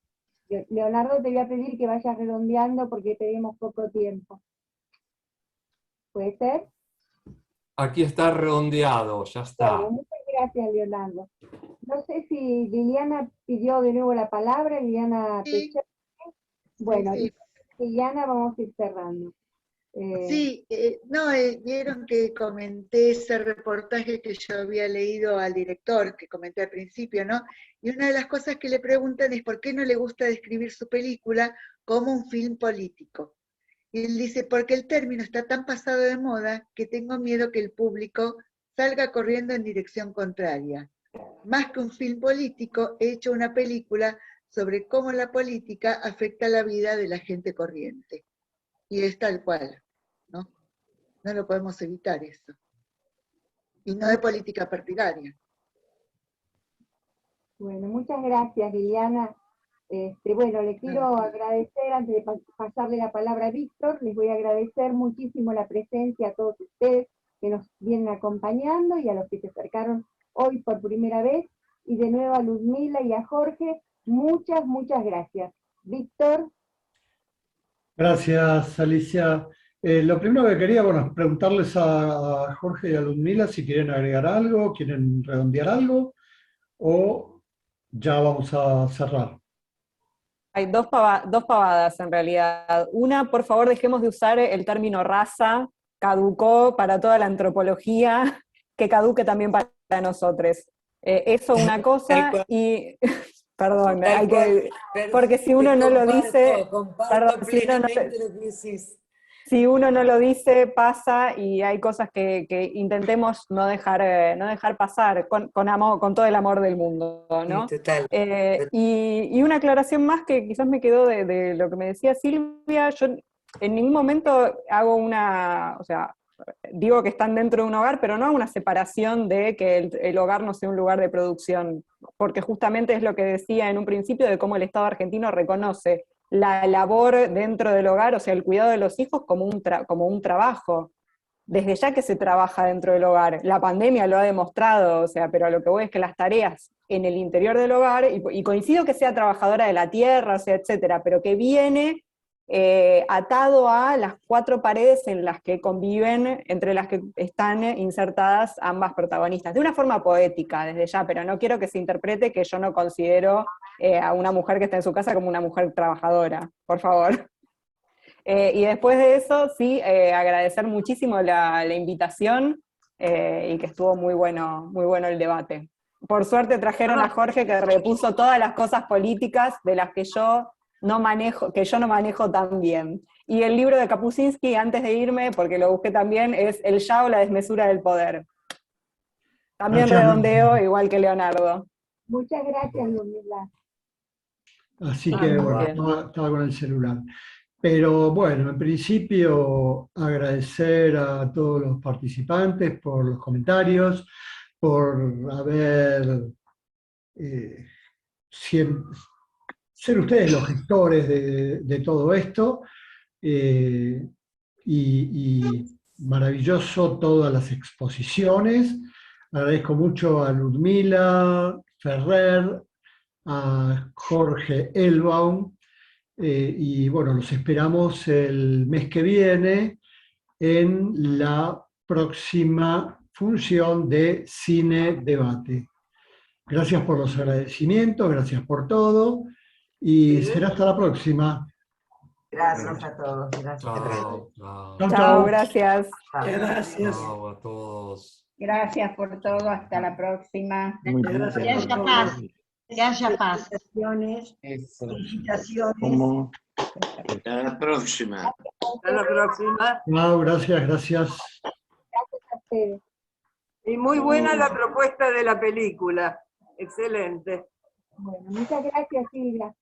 Leonardo, te voy a pedir que vayas redondeando porque tenemos poco tiempo. ¿Puede ser? Aquí está redondeado, ya está. Bueno, muchas gracias, Leonardo. No sé si Liliana pidió de nuevo la palabra, Liliana Pechero. Bueno, sí. Liliana, vamos a ir cerrando. Sí, vieron que comenté ese reportaje que yo había leído al director, que comenté al principio, ¿no? Y una de las cosas que le preguntan es por qué no le gusta describir su película como un film político. Y él dice, porque el término está tan pasado de moda que tengo miedo que el público salga corriendo en dirección contraria. Más que un film político, he hecho una película sobre cómo la política afecta la vida de la gente corriente. Y es tal cual, ¿no? No lo podemos evitar eso. Y no de política partidaria. Bueno, muchas gracias, Liliana. Bueno, le quiero agradecer, antes de pasarle la palabra a Víctor, les voy a agradecer muchísimo la presencia a todos ustedes que nos vienen acompañando y a los que se acercaron hoy por primera vez, y de nuevo a Ludmila y a Jorge, muchas gracias. Víctor. Gracias, Alicia. Lo primero que quería, bueno, preguntarles a Jorge y a Ludmila si quieren agregar algo, quieren redondear algo, o ya vamos a cerrar. Hay dos pavadas en realidad. Una, por favor, dejemos de usar el término raza, caducó para toda la antropología, que caduque también para nosotros. Eso una cosa, y perdón, porque si uno no lo dice, perdón, si uno no lo dice, pasa, y hay cosas que intentemos no dejar pasar, con amor, con todo el amor del mundo, ¿no? Total. Y una aclaración más que quizás me quedó de lo que me decía Silvia. Yo en ningún momento hago o sea, digo que están dentro de un hogar, pero no hago una separación de que el hogar no sea un lugar de producción, porque justamente es lo que decía en un principio de cómo el Estado argentino reconoce la labor dentro del hogar, o sea, el cuidado de los hijos como un trabajo. Desde ya que se trabaja dentro del hogar. La pandemia lo ha demostrado, o sea, pero a lo que voy es que las tareas en el interior del hogar, y coincido que sea trabajadora de la tierra, o sea, etcétera, pero que viene atado a las 4 paredes en las que conviven, entre las que están insertadas ambas protagonistas, de una forma poética desde ya, pero no quiero que se interprete que yo no considero a una mujer que está en su casa como una mujer trabajadora, por favor. Y después de eso, sí, agradecer muchísimo la invitación, y que estuvo muy bueno el debate. Por suerte trajeron a Jorge, que repuso todas las cosas políticas de las que yo no manejo tan bien. Y el libro de Kapuscinski, antes de irme, porque lo busqué también, es El Ya o la desmesura del poder. También Gracias, redondeo, igual que Leonardo. Muchas gracias, Ludmila. Así que, bueno, estaba con el celular. Pero bueno, en principio agradecer a todos los participantes por los comentarios, por haber ser ustedes los gestores de todo esto, y maravilloso todas las exposiciones. Agradezco mucho a Ludmila Ferrer, a Jorge Elbaum, y bueno, los esperamos el mes que viene en la próxima función de Cine Debate. Gracias por los agradecimientos, gracias por todo, y será hasta la próxima. Gracias a todos. Gracias. Chao, Chao, gracias. Gracias. Chao a todos. Gracias por todo, hasta la próxima. Que haya paz. Que haya paz. Felicitaciones. Hasta la próxima. Hasta la próxima. Chao, gracias. Gracias a ustedes. Y muy buena la propuesta de la película. Excelente. Bueno, muchas gracias, Silvia.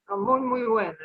Muy, muy buena.